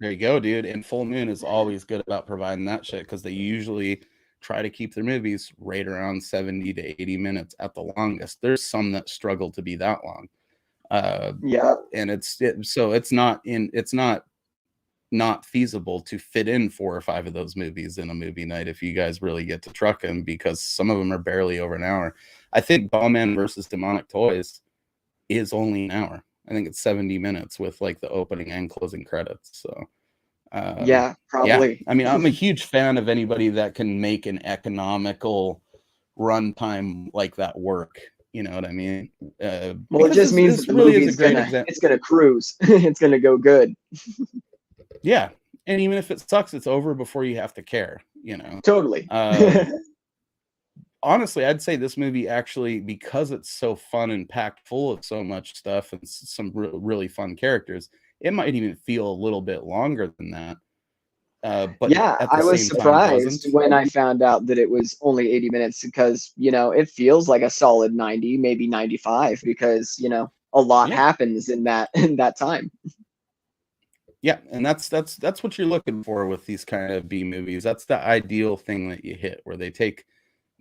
There you go, dude. And Full Moon is always good about providing that shit, because they usually try to keep their movies right around 70 to 80 minutes at the longest. There's some that struggle to be that long. Yeah. And it's not feasible to fit in 4 or 5 of those movies in a movie night if you guys really get to trucking, because some of them are barely over an hour. I think Ballman versus Demonic Toys is only an hour. I think it's 70 minutes with like the opening and closing credits. So yeah, probably. Yeah. I mean, I'm a huge fan of anybody that can make an economical runtime like that work. You know what I mean? Well, it just means the really movie's it's gonna cruise. It's gonna go good. Yeah, and even if it sucks, it's over before you have to care. Totally. Honestly, I'd say this movie actually, because it's so fun and packed full of so much stuff and some really fun characters, it might even feel a little bit longer than that. But yeah, I was surprised when I found out that it was only 80 minutes, because, it feels like a solid 90, maybe 95, because, a lot happens in that time. Yeah, and that's what you're looking for with these kind of B movies. That's the ideal thing that you hit, where they take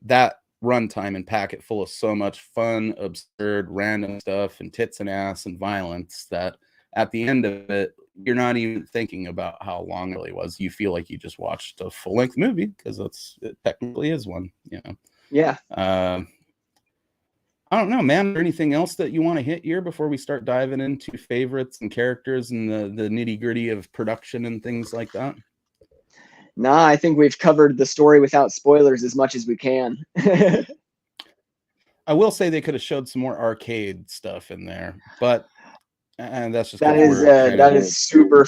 that runtime and pack it full of so much fun, absurd, random stuff and tits and ass and violence that at the end of it, you're not even thinking about how long it really was. You feel like you just watched a full-length movie, because it technically is one. Yeah. I don't know, man. Is there anything else that you want to hit here before we start diving into favorites and characters and the nitty-gritty of production and things like that? Nah, I think we've covered the story without spoilers as much as we can. I will say they could have showed some more arcade stuff in there, but and that's just that is super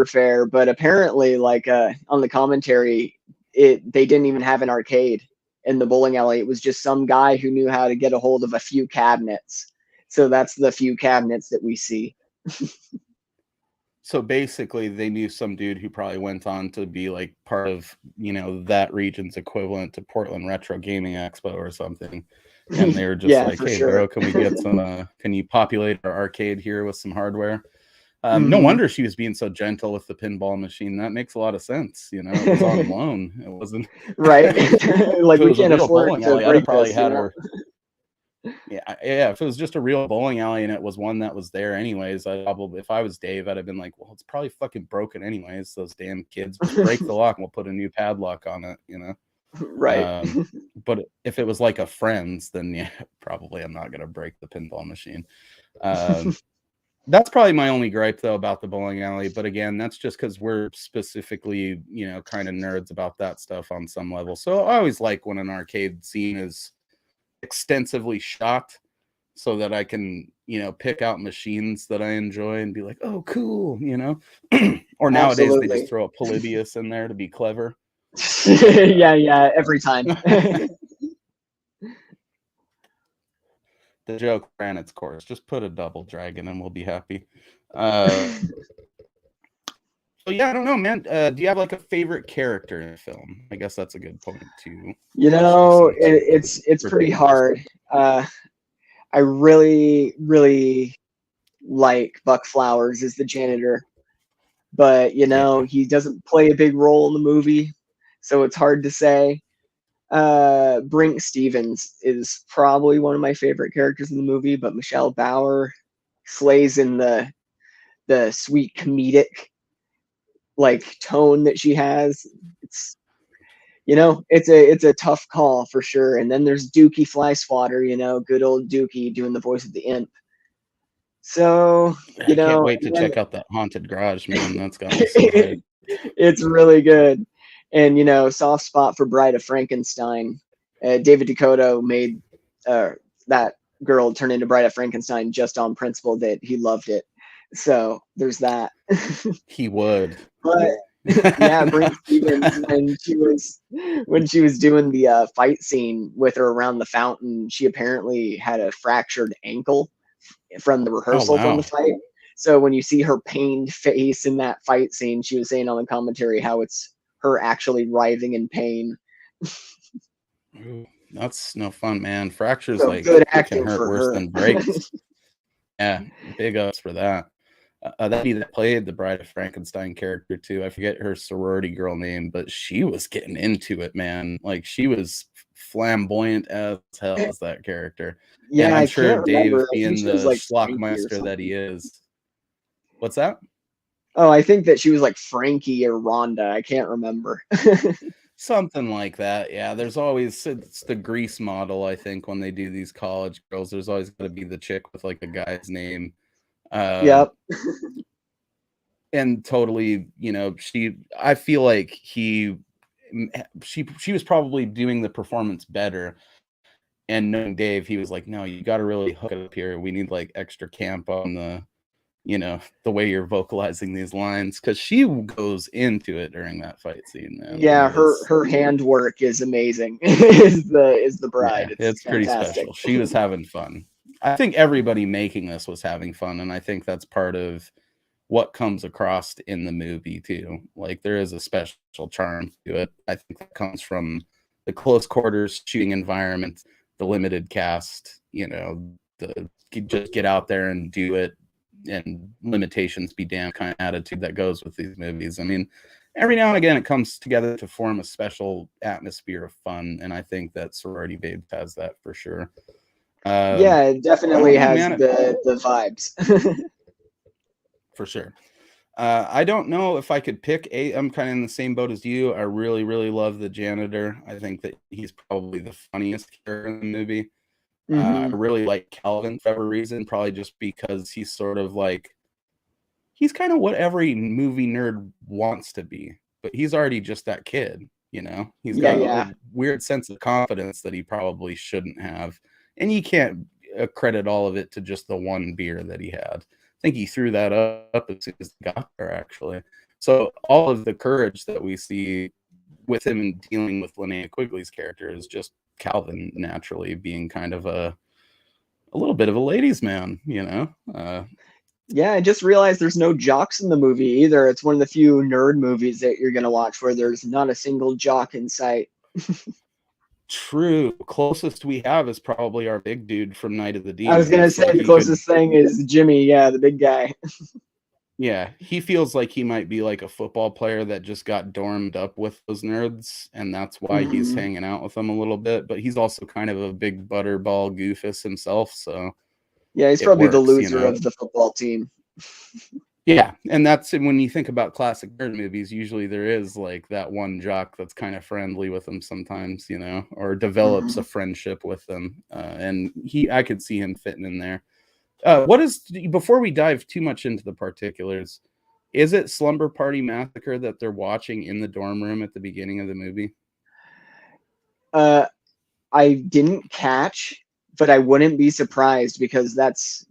fair. But apparently, like on the commentary, they didn't even have an arcade in the bowling alley. It was just some guy who knew how to get a hold of a few cabinets. So that's the few cabinets that we see. So basically, they knew some dude who probably went on to be like part of, that region's equivalent to Portland Retro Gaming Expo or something. And they were just like, hey, bro, can we get some, can you populate our arcade here with some hardware? No wonder she was being so gentle with the pinball machine. That makes a lot of sense. It was on loan. It wasn't right. Like, we can't afford to break probably had her. Yeah. If it was just a real bowling alley and it was one that was there anyways, if I was Dave, I'd have been like, well, it's probably fucking broken anyways. Those damn kids, just break the lock and we'll put a new padlock on it. Right. But if it was like a friend's, then yeah, probably I'm not gonna break the pinball machine. That's probably my only gripe though about the bowling alley. But again, that's just because we're specifically, kind of nerds about that stuff on some level. So I always like when an arcade scene is extensively shot, so that I can, pick out machines that I enjoy and be like, oh, cool, Or nowadays they just throw a Polybius in there to be clever. yeah, every time. The joke ran its course. Just put a double dragon and we'll be happy. So yeah, I don't know, man. Do you have like a favorite character in the film? I guess that's a good point to You know, it's pretty hard. I really like Buck Flowers as the janitor, but you know, he doesn't play a big role in the movie, so it's hard to say. Brink Stevens is probably one of my favorite characters in the movie, but Michelle Bauer slays in the sweet comedic like tone that she has. It's, you know, it's a tough call for sure. And then there's Dookie Flyswatter, you know, good old Dookie doing the voice of the imp. So, you I can't know, wait to check out that haunted garage, man. That's got me so hyped. It's really good. And you know, soft spot for Bride of Frankenstein. David Dakota made that girl turn into Bride of Frankenstein just on principle that he loved it. So there's that. He would. But yeah, Brink Stevens when she was doing the fight scene with her around the fountain, she apparently had a fractured ankle from the rehearsal from the fight. So when you see her pained face in that fight scene, she was saying on the commentary how it's her actually writhing in pain. Ooh, that's no fun, man. Fractures So like good can acting hurt for worse her. than breaks. Yeah, big ups for that. That lady that played the Bride of Frankenstein character too. I forget her sorority girl name, but she was getting into it, man. Like she was flamboyant as hell as that character. Yeah, And I'm I sure can't Dave, remember. I think being she was the like Frankie or schlockmeister that he something. is. What's that? Oh, I think that she was like Frankie or Rhonda. I can't remember. Something like that. Yeah, there's always it's the Grease model, I think, when they do these college girls. There's always got to be the chick with like a guy's name. Yep. And totally, you know, I feel like she was probably doing the performance better. And knowing Dave, he was like, no, you got to really hook it up here. We need like extra camp on the, you know, the way you're vocalizing these lines, because she goes into it during that fight scene, man. Yeah, her handwork is amazing. is the bride. Yeah, It's it's pretty fantastic. special. She was having fun. I think everybody making this was having fun, and I think that's part of what comes across in the movie too. Like there is a special charm to it. I think that comes from the close quarters shooting environment, the limited cast, you know, the just get out there and do it, and limitations be damned kind of attitude that goes with these movies. I mean, every now and again it comes together to form a special atmosphere of fun, and I think that Sorority Babes has that for sure. Yeah, it definitely has the vibes. For sure. I don't know if I could pick I'm kind of in the same boat as you. I really, really love the janitor. I think that he's probably the funniest character in the movie. I really like Calvin for whatever reason, probably just because he's sort of like, he's kind of what every movie nerd wants to be, but he's already just that kid, you know? He's got a weird sense of confidence that he probably shouldn't have. And you can't credit all of it to just the one beer that he had. I think he threw that up as soon as he got there, actually. So all of the courage that we see with him dealing with Linnea Quigley's character is just Calvin naturally being kind of a little bit of a ladies' man, you know? Yeah, I just realized there's no jocks in the movie either. It's one of the few nerd movies that you're going to watch where there's not a single jock in sight. True. Closest we have is probably our big dude from Night of the Demons. I was going to say the closest thing is Jimmy, yeah, the big guy. Yeah, he feels like he might be like a football player that just got dormed up with those nerds, and that's why he's hanging out with them a little bit. But he's also kind of a big butterball goofus himself, so yeah, he's probably the loser of the football team. Yeah, and that's when you think about classic nerd movies, usually there is like that one jock that's kind of friendly with them sometimes, you know, or develops a friendship with them. And I could see him fitting in there. Before we dive too much into the particulars, is it Slumber Party Massacre that they're watching in the dorm room at the beginning of the movie? I didn't catch, but I wouldn't be surprised because that's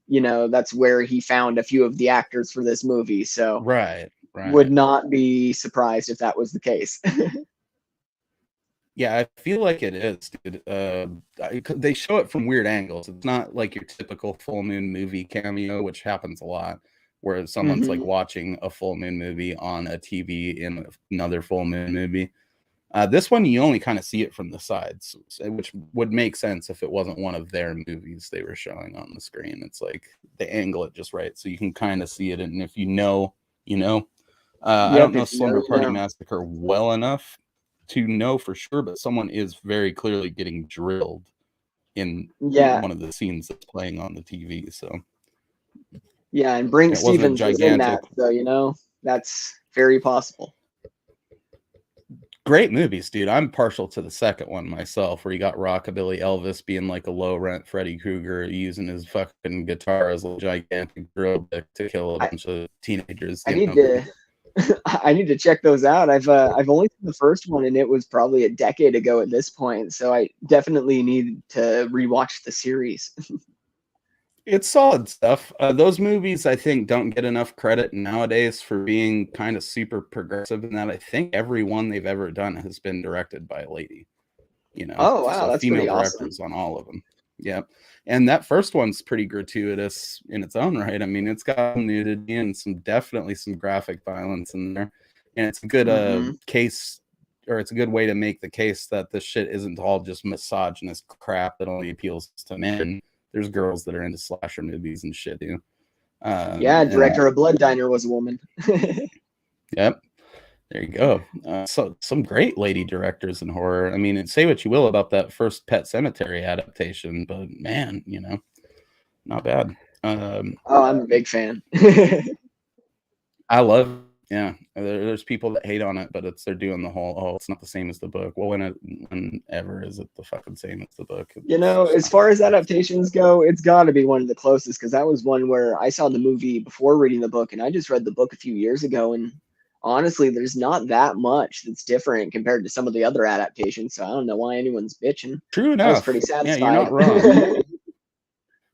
where he found a few of the actors for this movie. So right. Would not be surprised if that was the case. Yeah, I feel like it is, dude. They show it from weird angles. It's not like your typical full moon movie cameo, which happens a lot. where someone's like watching a full moon movie on a TV in another full moon movie. This one, you only kind of see it from the sides, which would make sense if it wasn't one of their movies they were showing on the screen. It's like they angle it just right, so you can kind of see it. And if you know, you know. I don't know Slumber Party Massacre well enough to know for sure, but someone is very clearly getting drilled in one of the scenes that's playing on the TV. So yeah, and Brinke Stevens was in that, so you know that's very possible. Great movies, dude. I'm partial to the second one myself, where you got Rockabilly Elvis being like a low rent Freddy Krueger using his fucking guitar as a gigantic drill bit to kill a bunch of teenagers. I need to check those out. I've only seen the first one, and it was probably a decade ago at this point. So I definitely need to rewatch the series. It's solid stuff. Those movies, I think, don't get enough credit nowadays for being kind of super progressive in that. I think every one they've ever done has been directed by a lady. You know, oh wow, so that's female directors on all of them. Yeah, and that first one's pretty gratuitous in its own right. I mean, it's got nudity and definitely some graphic violence in there, and it's a good case, or it's a good way to make the case that this shit isn't all just misogynist crap that only appeals to men. There's girls that are into slasher movies and shit too. Yeah, director of Blood Diner was a woman. Yep. There you go. So some great lady directors in horror. I mean, say what you will about that first Pet Sematary adaptation, but man, you know, not bad. Oh, I'm a big fan. I love. Yeah, there's people that hate on it, but they're doing the whole, it's not the same as the book. Well, whenever is it the fucking same as the book? You know, as far as adaptations go, it's got to be one of the closest, because that was one where I saw the movie before reading the book, and I just read the book a few years ago, and honestly, there's not that much that's different compared to some of the other adaptations, so I don't know why anyone's bitching. True enough. I was pretty satisfied. Yeah, you're not wrong.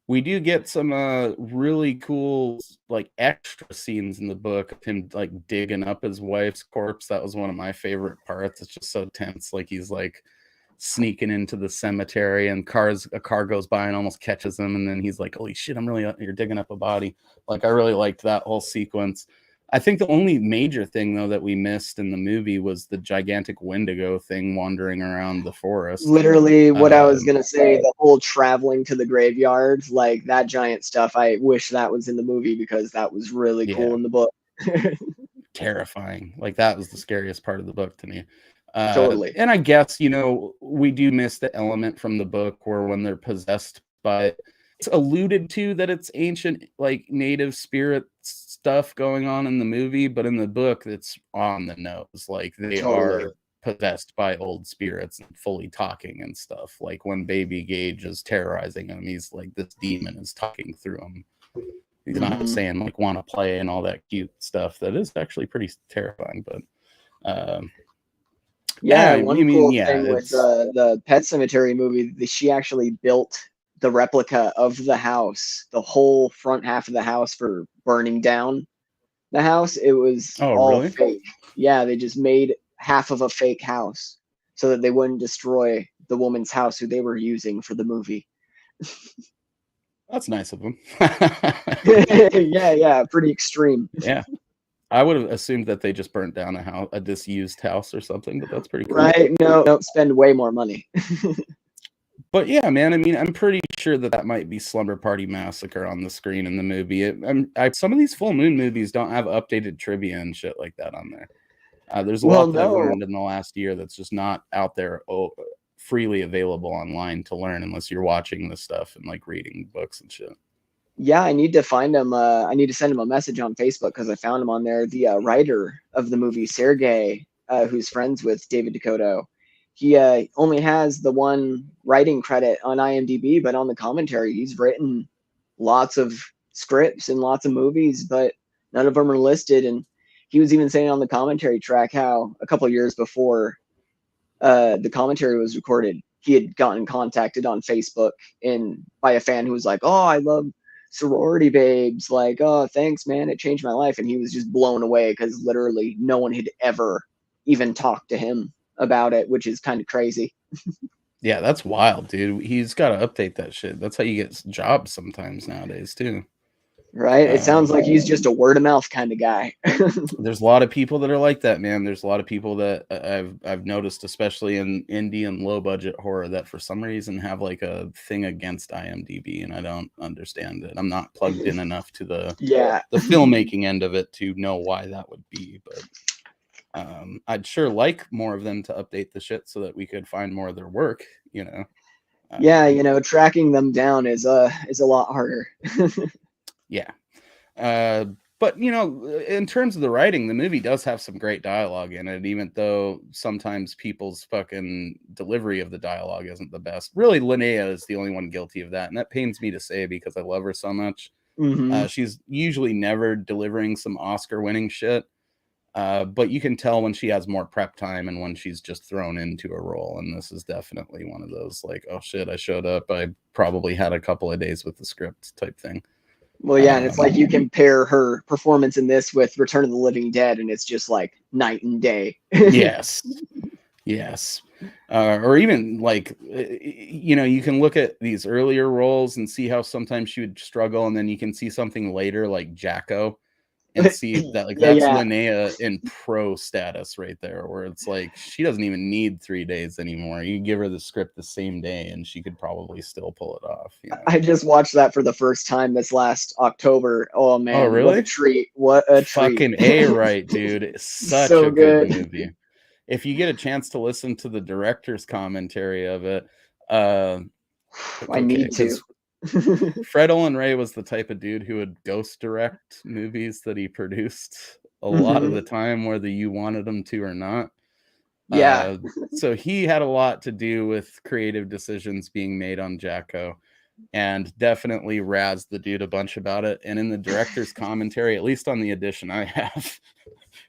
We do get some really cool like extra scenes in the book of him like digging up his wife's corpse. That was one of my favorite parts. It's just so tense. Like he's like sneaking into the cemetery, and a car goes by and almost catches him, and then he's like, holy shit, you're digging up a body. Like I really liked that whole sequence. I think the only major thing, though, that we missed in the movie was the gigantic Wendigo thing wandering around the forest. Literally what I was going to say, the whole traveling to the graveyard, like that giant stuff. I wish that was in the movie, because that was really cool in the book. Terrifying. Like that was the scariest part of the book to me. Totally. And I guess, you know, we do miss the element from the book where when they're possessed by, it's alluded to that it's ancient, like native spirit stuff going on in the movie, but in the book it's on the nose. Like they are possessed by old spirits and fully talking and stuff. Like when baby Gage is terrorizing him, he's like, this demon is talking through him. He's not saying like want to play and all that cute stuff that is actually pretty terrifying. But one cool thing with the Pet Sematary movie, she actually built the replica of the house, the whole front half of the house, for burning down the house. It was all fake. Yeah, they just made half of a fake house so that they wouldn't destroy the woman's house who they were using for the movie. That's nice of them. yeah, pretty extreme. Yeah. I would have assumed that they just burnt down a disused house or something, but that's pretty cool. Right? No, don't spend way more money. But yeah, man, I mean, I'm pretty sure that might be Slumber Party Massacre on the screen in the movie. Some of these full moon movies don't have updated trivia and shit like that on there. There's a lot that I've learned in the last year that's just not out there freely available online to learn unless you're watching this stuff and like reading books and shit. Yeah, I need to find him. I need to send him a message on Facebook, because I found him on there. The writer of the movie, Sergey, who's friends with David Dakota, he only has the one writing credit on IMDb, but on the commentary, he's written lots of scripts and lots of movies, but none of them are listed. And he was even saying on the commentary track how a couple of years before the commentary was recorded, he had gotten contacted on Facebook by a fan who was like, "Oh, I love Sorority Babes. Like, oh, thanks, man. It changed my life." And he was just blown away, because literally no one had ever even talked to him about it, which is kind of crazy. Yeah, that's wild, dude. He's got to update that shit. That's how you get jobs sometimes nowadays too. Right? It sounds like he's just a word of mouth kind of guy. There's a lot of people that are like that, man. There's a lot of people that I've noticed, especially in indie and low budget horror, that for some reason have like a thing against IMDb, and I don't understand it. I'm not plugged in enough to the filmmaking end of it to know why that would be, but I'd sure like more of them to update the shit so that we could find more of their work, you know. Yeah, you know, tracking them down is a lot harder. Yeah. But you know, in terms of the writing, the movie does have some great dialogue in it, even though sometimes people's fucking delivery of the dialogue isn't the best. Really, Linnea is the only one guilty of that, and that pains me to say because I love her so much. She's usually never delivering some Oscar-winning shit, but you can tell when she has more prep time and when she's just thrown into a role, and this is definitely one of those, like, oh shit, I showed up, I probably had a couple of days with the script type thing. Well, yeah, and it's like you compare her performance in this with Return of the Living Dead, and it's just like night and day. Yes. Or even like, you know, you can look at these earlier roles and see how sometimes she would struggle, and then you can see something later like Jacko and see that, like, that's Linnea in pro status right there, where it's like she doesn't even need 3 days anymore. You give her the script the same day and she could probably still pull it off, you know? I just watched that for the first time this last October. Oh man, oh really? What a treat. What a fucking treat. right, dude. It's such So a good movie. If you get a chance to listen to the director's commentary of it, I need to. Fred Olen Ray was the type of dude who would ghost direct movies that he produced a lot of the time, whether you wanted him to or not. Yeah. So he had a lot to do with creative decisions being made on Jacko, and definitely razzed the dude a bunch about it. And in the director's commentary, at least on the edition I have,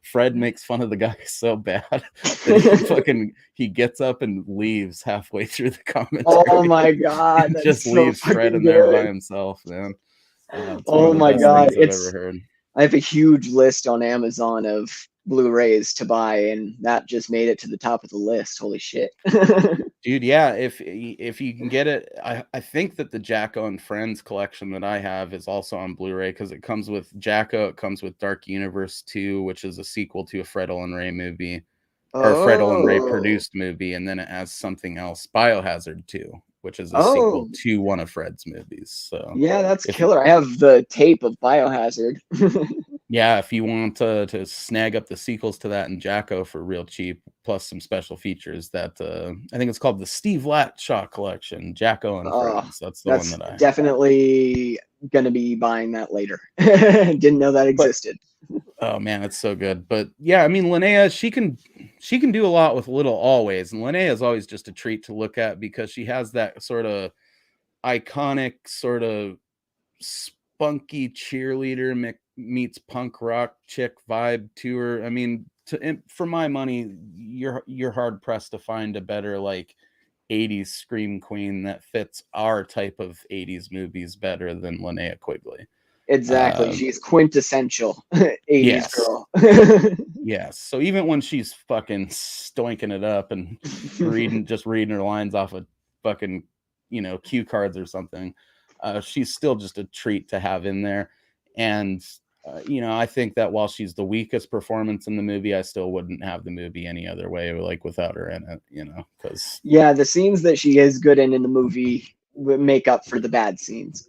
Fred makes fun of the guy so bad that he gets up and leaves halfway through the commentary. Oh my god, that's just leaves Fred in there by himself, man. Oh my god, I've ever heard. I have a huge list on Amazon of Blu-rays to buy, and that just made it to the top of the list. Holy shit. Dude, yeah, if you can get it, I think that the Jacko and Friends collection that I have is also on Blu-ray, because it comes with Jacko, it comes with Dark Universe 2, which is a sequel to a Fred Olen Ray movie, or Fred Olen Ray produced movie, and then it has something else, Biohazard 2, which is a sequel to one of Fred's movies. So yeah, that's killer. I have the tape of Biohazard. Yeah, if you want to snag up the sequels to that and Jacko for real cheap, plus some special features, that I think it's called the Steve Latshaw Collection, Jacko and Friends. That's the one that I definitely gonna be buying that later. Didn't know that existed. Oh man, it's so good. But yeah, I mean, Linnea, she can do a lot with little always, and Linnea is always just a treat to look at because she has that sort of iconic, sort of spunky cheerleader meets punk rock chick vibe to her. I mean, for my money, you're hard pressed to find a better like 80s scream queen that fits our type of 80s movies better than Linnea Quigley. Exactly. She's quintessential 80s girl. Yes. So even when she's fucking stoinking it up and reading her lines off of fucking, you know, cue cards or something, she's still just a treat to have in there. And you know, I think that while she's the weakest performance in the movie, I still wouldn't have the movie any other way, like without her in it, you know, because yeah, the scenes that she is good in the movie would make up for the bad scenes.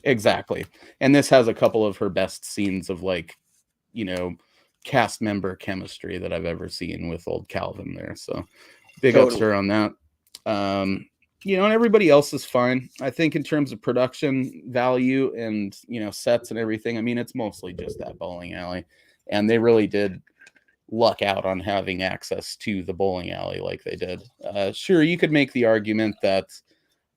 Exactly. And this has a couple of her best scenes of, like, you know, cast member chemistry that I've ever seen with old Calvin there. So big ups to her on that. You know, and everybody else is fine. I think in terms of production value and, you know, sets and everything, I mean, it's mostly just that bowling alley. And they really did luck out on having access to the bowling alley like they did. Sure, you could make the argument that,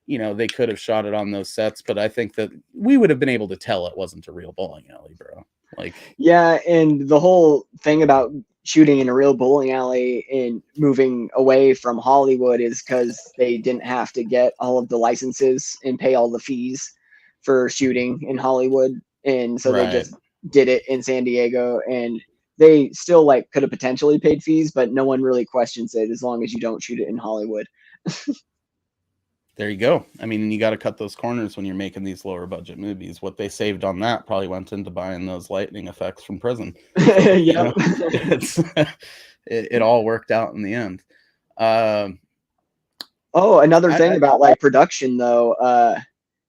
you know, they could have shot it on those sets, but I think that we would have been able to tell it wasn't a real bowling alley, bro. Like, yeah, and the whole thing about shooting in a real bowling alley and moving away from Hollywood is because they didn't have to get all of the licenses and pay all the fees for shooting in Hollywood, and so they just did it in San Diego, and they still like could have potentially paid fees, but no one really questions it as long as you don't shoot it in Hollywood. There you go. I mean, you got to cut those corners when you're making these lower budget movies. What they saved on that probably went into buying those lightning effects from prison. So, Yep. it all worked out in the end. Oh, another thing about like production though,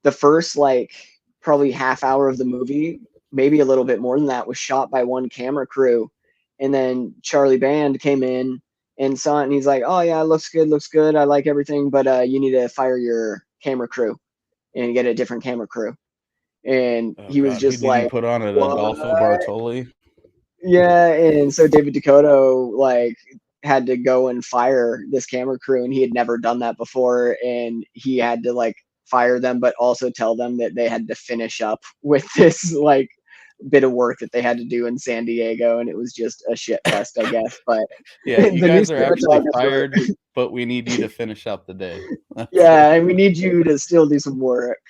the first like probably half hour of the movie, maybe a little bit more than that, was shot by one camera crew. And then Charlie Band came in and saw it and he's like, "Oh yeah, looks good. I like everything, but you need to fire your camera crew and get a different camera crew." And he was just who did he like, put on it? "What?" Adolfo Bartoli? Yeah, and so David Dakota like had to go and fire this camera crew, and he had never done that before, and he had to like fire them, but also tell them that they had to finish up with this like bit of work that they had to do in San Diego, and it was just a shit fest, I guess. But yeah, you guys are actually fired, but we need you to finish up the day. Yeah, and we need you to still do some work.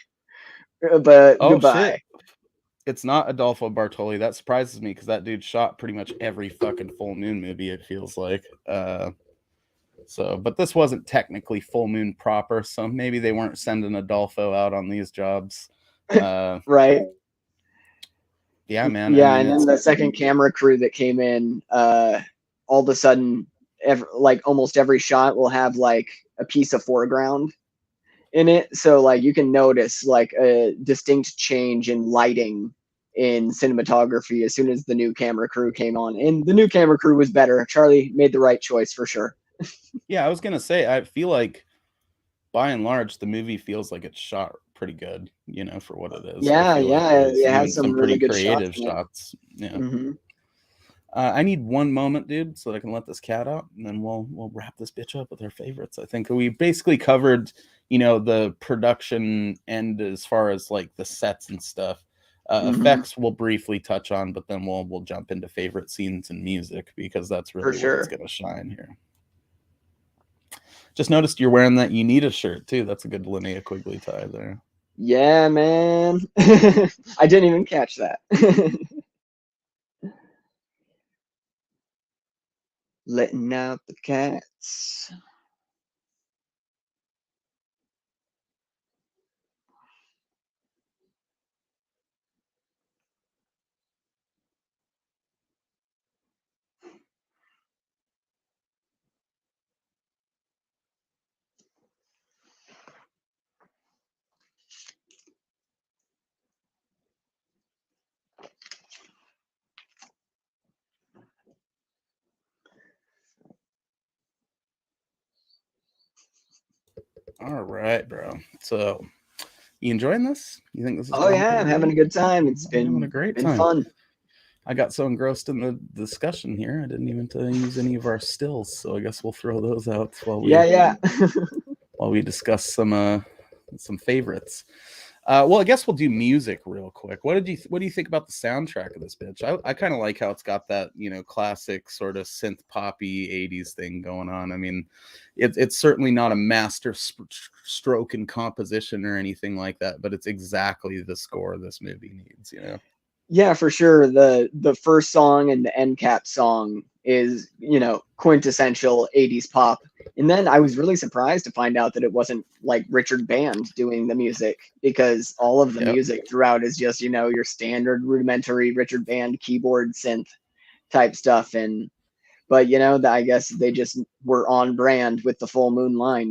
But goodbye. Shit. It's not Adolfo Bartoli. That surprises me because that dude shot pretty much every fucking Full Moon movie, it feels like. But this wasn't technically Full Moon proper, so maybe they weren't sending Adolfo out on these jobs. Right. Yeah, man. Yeah, and then the second camera crew that came in, all of a sudden, like almost every shot will have like a piece of foreground in it, so like you can notice like a distinct change in lighting in cinematography as soon as the new camera crew came on, and the new camera crew was better. Charlie made the right choice for sure. Yeah, I was gonna say, I feel like by and large the movie feels like it's shot pretty good, for what it is. Yeah, it has some really pretty good creative shots. Yeah. Mm-hmm. I need one moment, dude, so that I can let this cat out, and then we'll wrap this bitch up with our favorites. I think we basically covered, the production end as far as like the sets and stuff. Effects we'll briefly touch on, but then we'll jump into favorite scenes and music because that's really where it's gonna shine here. Just noticed you're wearing that You Need a shirt too. That's a good Linnea Quigley tie there. Yeah, man. I didn't even catch that. Letting out the cats. All right, bro. So, you enjoying this? You think this is? Oh yeah, I'm having a good time. It's been a great time. Fun. I got so engrossed in the discussion here, I didn't even use any of our stills. So I guess we'll throw those out while we while we discuss some favorites. Well, I guess we'll do music real quick. What do you think about the soundtrack of this bitch? I kind of like how it's got that, classic sort of synth poppy 80s thing going on. I mean, it's certainly not a master stroke in composition or anything like that, but it's exactly the score this movie needs, Yeah, for sure. The first song and the end cap song is, quintessential 80s pop. And then I was really surprised to find out that it wasn't like Richard Band doing the music, because all of the music throughout is just, your standard rudimentary Richard Band keyboard synth type stuff. But I guess they just were on brand with the Full Moon line,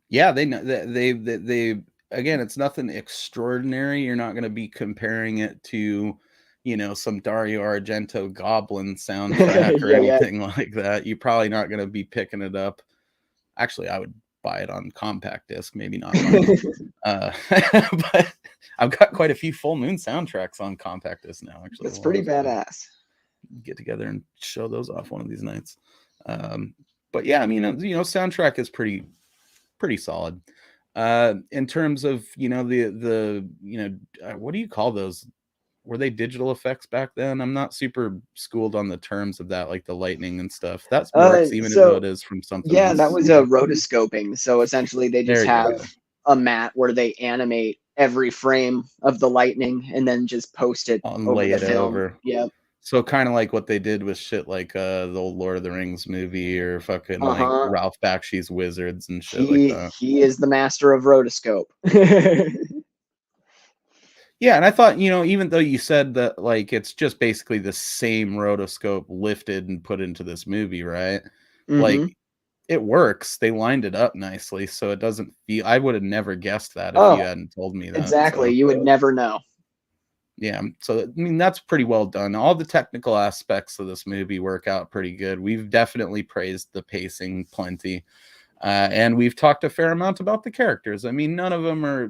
Yeah, they again, it's nothing extraordinary. You're not going to be comparing it to, some Dario Argento Goblin soundtrack or anything like that. You're probably not going to be picking it up. Actually, I would buy it on compact disc, maybe not. But I've got quite a few Full Moon soundtracks on compact disc now. Actually, it's pretty badass. Get together and show those off one of these nights. But yeah, I mean, soundtrack is pretty solid. In terms of the what do you call those? Were they digital effects back then? I'm not super schooled on the terms of that, like the lightning and stuff. That's works even though it is from something. Yeah, that was a rotoscoping. So essentially, they just have a mat where they animate every frame of the lightning and then just post it over the film. Yeah. So kind of like what they did with shit like the old Lord of the Rings movie or fucking like Uh-huh. Ralph Bakshi's Wizards and shit like that. He is the master of rotoscope. Yeah, and I thought, even though you said that like it's just basically the same rotoscope lifted and put into this movie, right? Mm-hmm. Like it works. They lined it up nicely, so it doesn't feel. I would have never guessed that if you Oh, hadn't told me that. exactly. So You would never know. yeah, so I mean that's pretty well done. All the technical aspects of this movie work out pretty good. We've definitely praised the pacing plenty. And we've talked a fair amount about the characters. I mean, none of them are,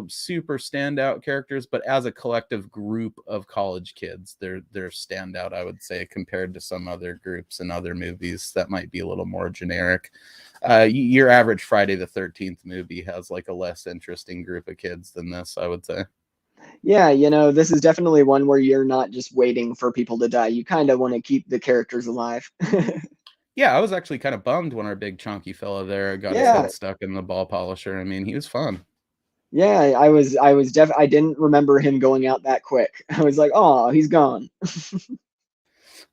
super standout characters, but as a collective group of college kids, they're standout, I would say, compared to some other groups and other movies that might be a little more generic. Your average Friday the 13th movie has like a less interesting group of kids than this, I would say. Yeah, this is definitely one where you're not just waiting for people to die. You kind of want to keep the characters alive. Yeah, I was actually kind of bummed when our big chunky fella there got his Yeah. head stuck in the ball polisher. I mean, he was fun. Yeah, I didn't remember him going out that quick. I was like, "Oh, he's gone."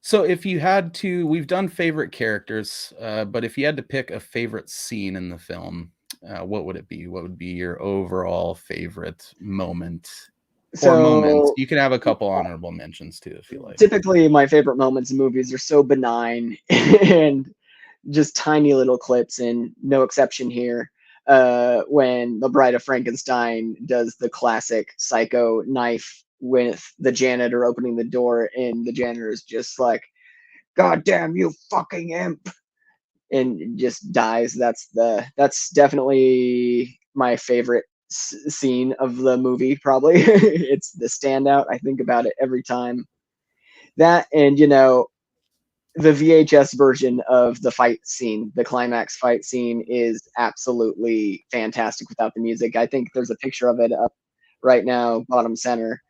So if you had to, we've done favorite characters, but if you had to pick a favorite scene in the film, what would it be? What would be your overall favorite moment or moments? So, You can have a couple honorable mentions too, if you like. typically my favorite moments in movies are so benign and just tiny little clips, and no exception here. When the Bride of Frankenstein does the classic psycho knife with the janitor opening the door, and the janitor is just like, "God damn you, fucking imp!" and just dies. That's definitely my favorite scene of the movie. Probably, it's the standout. I think about it every time. That, and the VHS version of the fight scene, the climax fight scene, is absolutely fantastic without the music. I think there's a picture of it up right now, bottom center.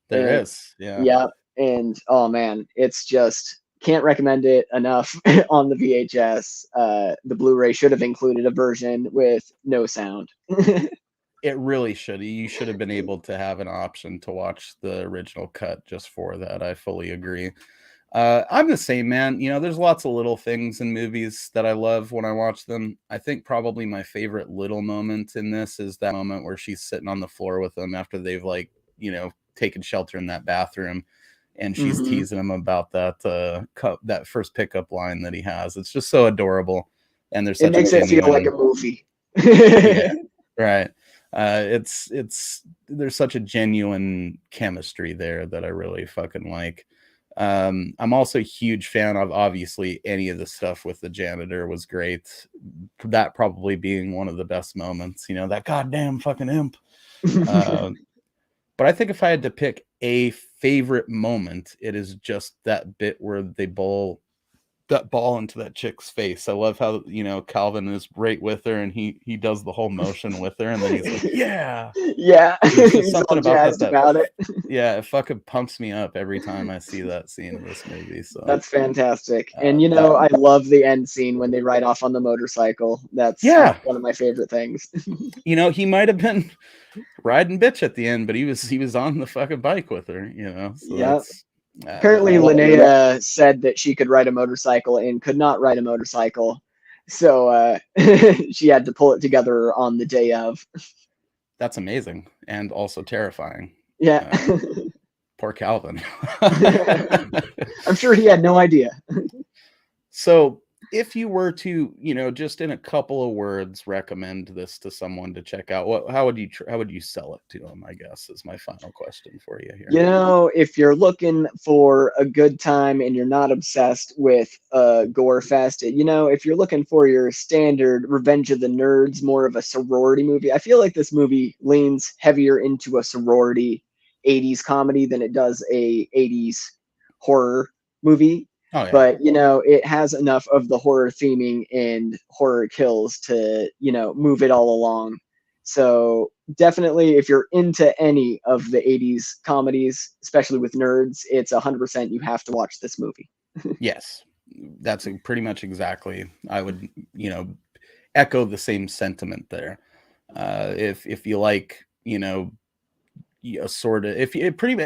There And is, yeah. yeah, and oh man, it's just can't recommend it enough on the VHS. The Blu-ray should have included a version with no sound. It really should. You should have been able to have an option to watch the original cut just for that. I fully agree. I'm the same, man. There's lots of little things in movies that I love when I watch them. I think probably my favorite little moment in this is that moment where she's sitting on the floor with them after they've taken shelter in that bathroom, and she's Mm-hmm. teasing him about that first pickup line that he has. It's just so adorable, and there's It such a makes it feel like a genuine, movie. yeah, right. It's there's such a genuine chemistry there that I really fucking like. I'm also a huge fan of obviously any of the stuff with the janitor was great. That probably being one of the best moments, that goddamn fucking imp. Uh, but I think if I had to pick a favorite moment, it is just that bit where they bowl that ball into that chick's face. I love how Calvin is right with her and he does the whole motion with her and then he's like, yeah. Yeah, There's just he's all something about jazzed that about it. yeah, it fucking pumps me up every time I see that scene in this movie. So That's fantastic. And that I love the end scene when they ride off on the motorcycle. That's yeah, one of my favorite things. he might have been riding bitch at the end, but he was on the fucking bike with her. So Yeah. that's Apparently, Linnea said that she could ride a motorcycle and could not ride a motorcycle. So she had to pull it together on the day of. that's amazing and also terrifying. Yeah. Poor Calvin. I'm sure he had no idea. So if you were to, just in a couple of words, recommend this to someone to check out, how would you sell it to them? I guess is my final question for you here. If you're looking for a good time and you're not obsessed with gore fest, if you're looking for your standard Revenge of the Nerds, more of a sorority movie, I feel like this movie leans heavier into a sorority 80s comedy than it does a 80s horror movie. Oh yeah. But it has enough of the horror theming and horror kills to move it all along. So definitely, if you're into any of the 80s comedies, especially with nerds, it's 100% you have to watch this movie. Yes, that's pretty much exactly. I would, echo the same sentiment there. If you like, sort of, if it pretty,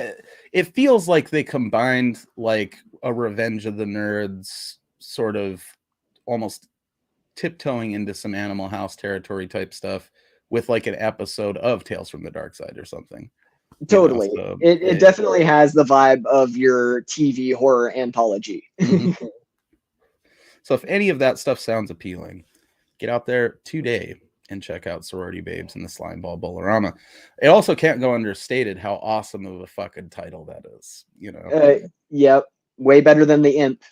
it feels like they combined like a Revenge of the Nerds sort of almost tiptoeing into some Animal House territory type stuff with like an episode of Tales from the Dark Side or something. Totally. So it definitely has the vibe of your TV horror anthology. Mm-hmm. So if any of that stuff sounds appealing, get out there today and check out Sorority Babes and the Slimeball Bowl-O-Rama. It also can't go understated how awesome of a fucking title that is, you know? Yep. Way better than The Imp.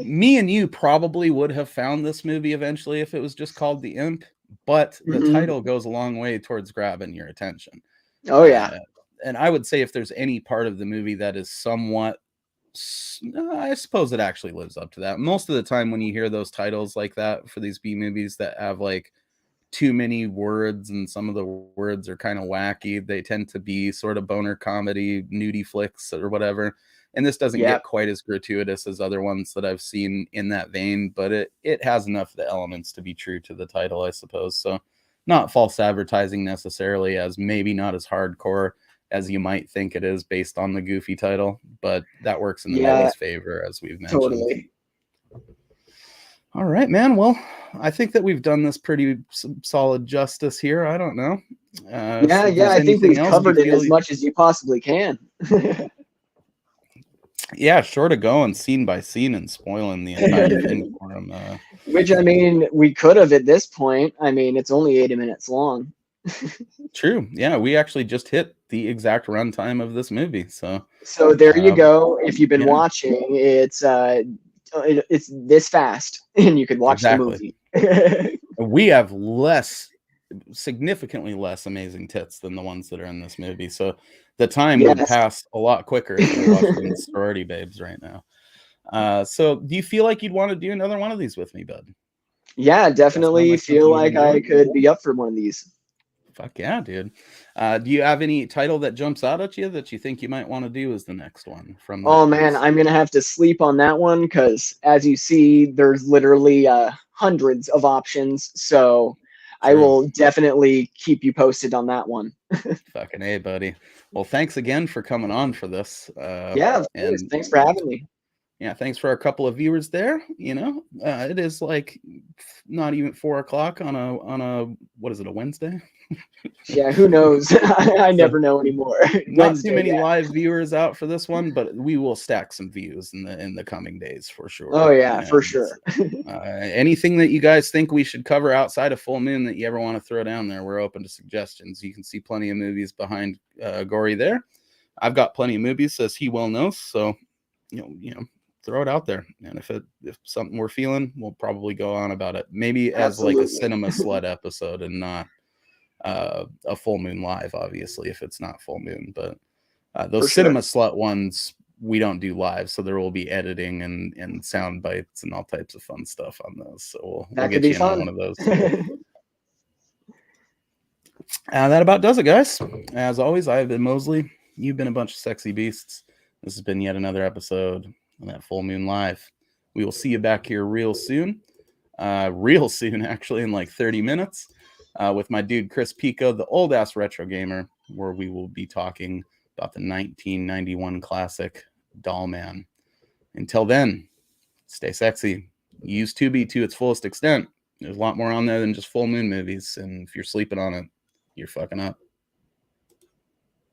Me and you probably would have found this movie eventually if it was just called The Imp, but the title goes a long way towards grabbing your attention. Oh, yeah. And I would say if there's any part of the movie that is somewhat, I suppose it actually lives up to that. Most of the time when you hear those titles like that for these B movies that have like too many words and some of the words are kind of wacky, they tend to be sort of boner comedy, nudie flicks or whatever. And this doesn't get quite as gratuitous as other ones that I've seen in that vein, but it has enough of the elements to be true to the title, I suppose. So not false advertising necessarily, as maybe not as hardcore as you might think it is based on the goofy title, but that works in the movie's favor, as we've mentioned. Totally. All right, man. Well, I think that we've done this pretty solid justice here. I don't know. I think we've covered it as much as you possibly can. Yeah, short of going scene by scene and spoiling the entire thing for him. Which, I mean, we could have at this point. I mean, it's only 80 minutes long. True. Yeah, we actually just hit the exact runtime of this movie. So there you go. If you've been watching, it's this fast, and you could watch the movie. We have significantly less amazing tits than the ones that are in this movie. So the time would pass a lot quicker if you're watching the Sorority Babes right now. So do you feel like you'd want to do another one of these with me, bud? Yeah, definitely feel like I could be up for one of these. Fuck yeah, dude. Do you have any title that jumps out at you that you think you might want to do as the next one? Oh man, I'm gonna have to sleep on that one because, as you see, there's literally hundreds of options. So I will definitely keep you posted on that one. Fucking A, buddy. Well, thanks again for coming on for this. And thanks for having me. Yeah, thanks for a couple of viewers there. You know, it is like not even 4 o'clock on a what is it, a Wednesday? Yeah, who knows? I never know anymore. Not too many live viewers out for this one, but we will stack some views in the coming days for sure. Oh yeah, for sure. Anything that you guys think we should cover outside of Full Moon that you ever want to throw down there, we're open to suggestions. You can see plenty of movies behind Gorey there. I've got plenty of movies, as he well knows. So you know. Throw it out there, and if something we're feeling, we'll probably go on about it. Maybe as like a Cinema Slut episode and not a Full Moon live, obviously, if it's not Full Moon. But those Cinema Slut ones we don't do live, so there will be editing and sound bites and all types of fun stuff on those. So we'll get you on one of those. That about does it, guys. As always, I have been Mosley. You've been a bunch of sexy beasts. This has been yet another episode on that Full Moon Live. We will see you back here real soon, actually, in like 30 minutes, with my dude Chris Pico, the old ass retro gamer, where we will be talking about the 1991 classic Doll Man. Until then, stay sexy. Use Tubi to its fullest extent. There's a lot more on there than just Full Moon movies, and if you're sleeping on it, you're fucking up.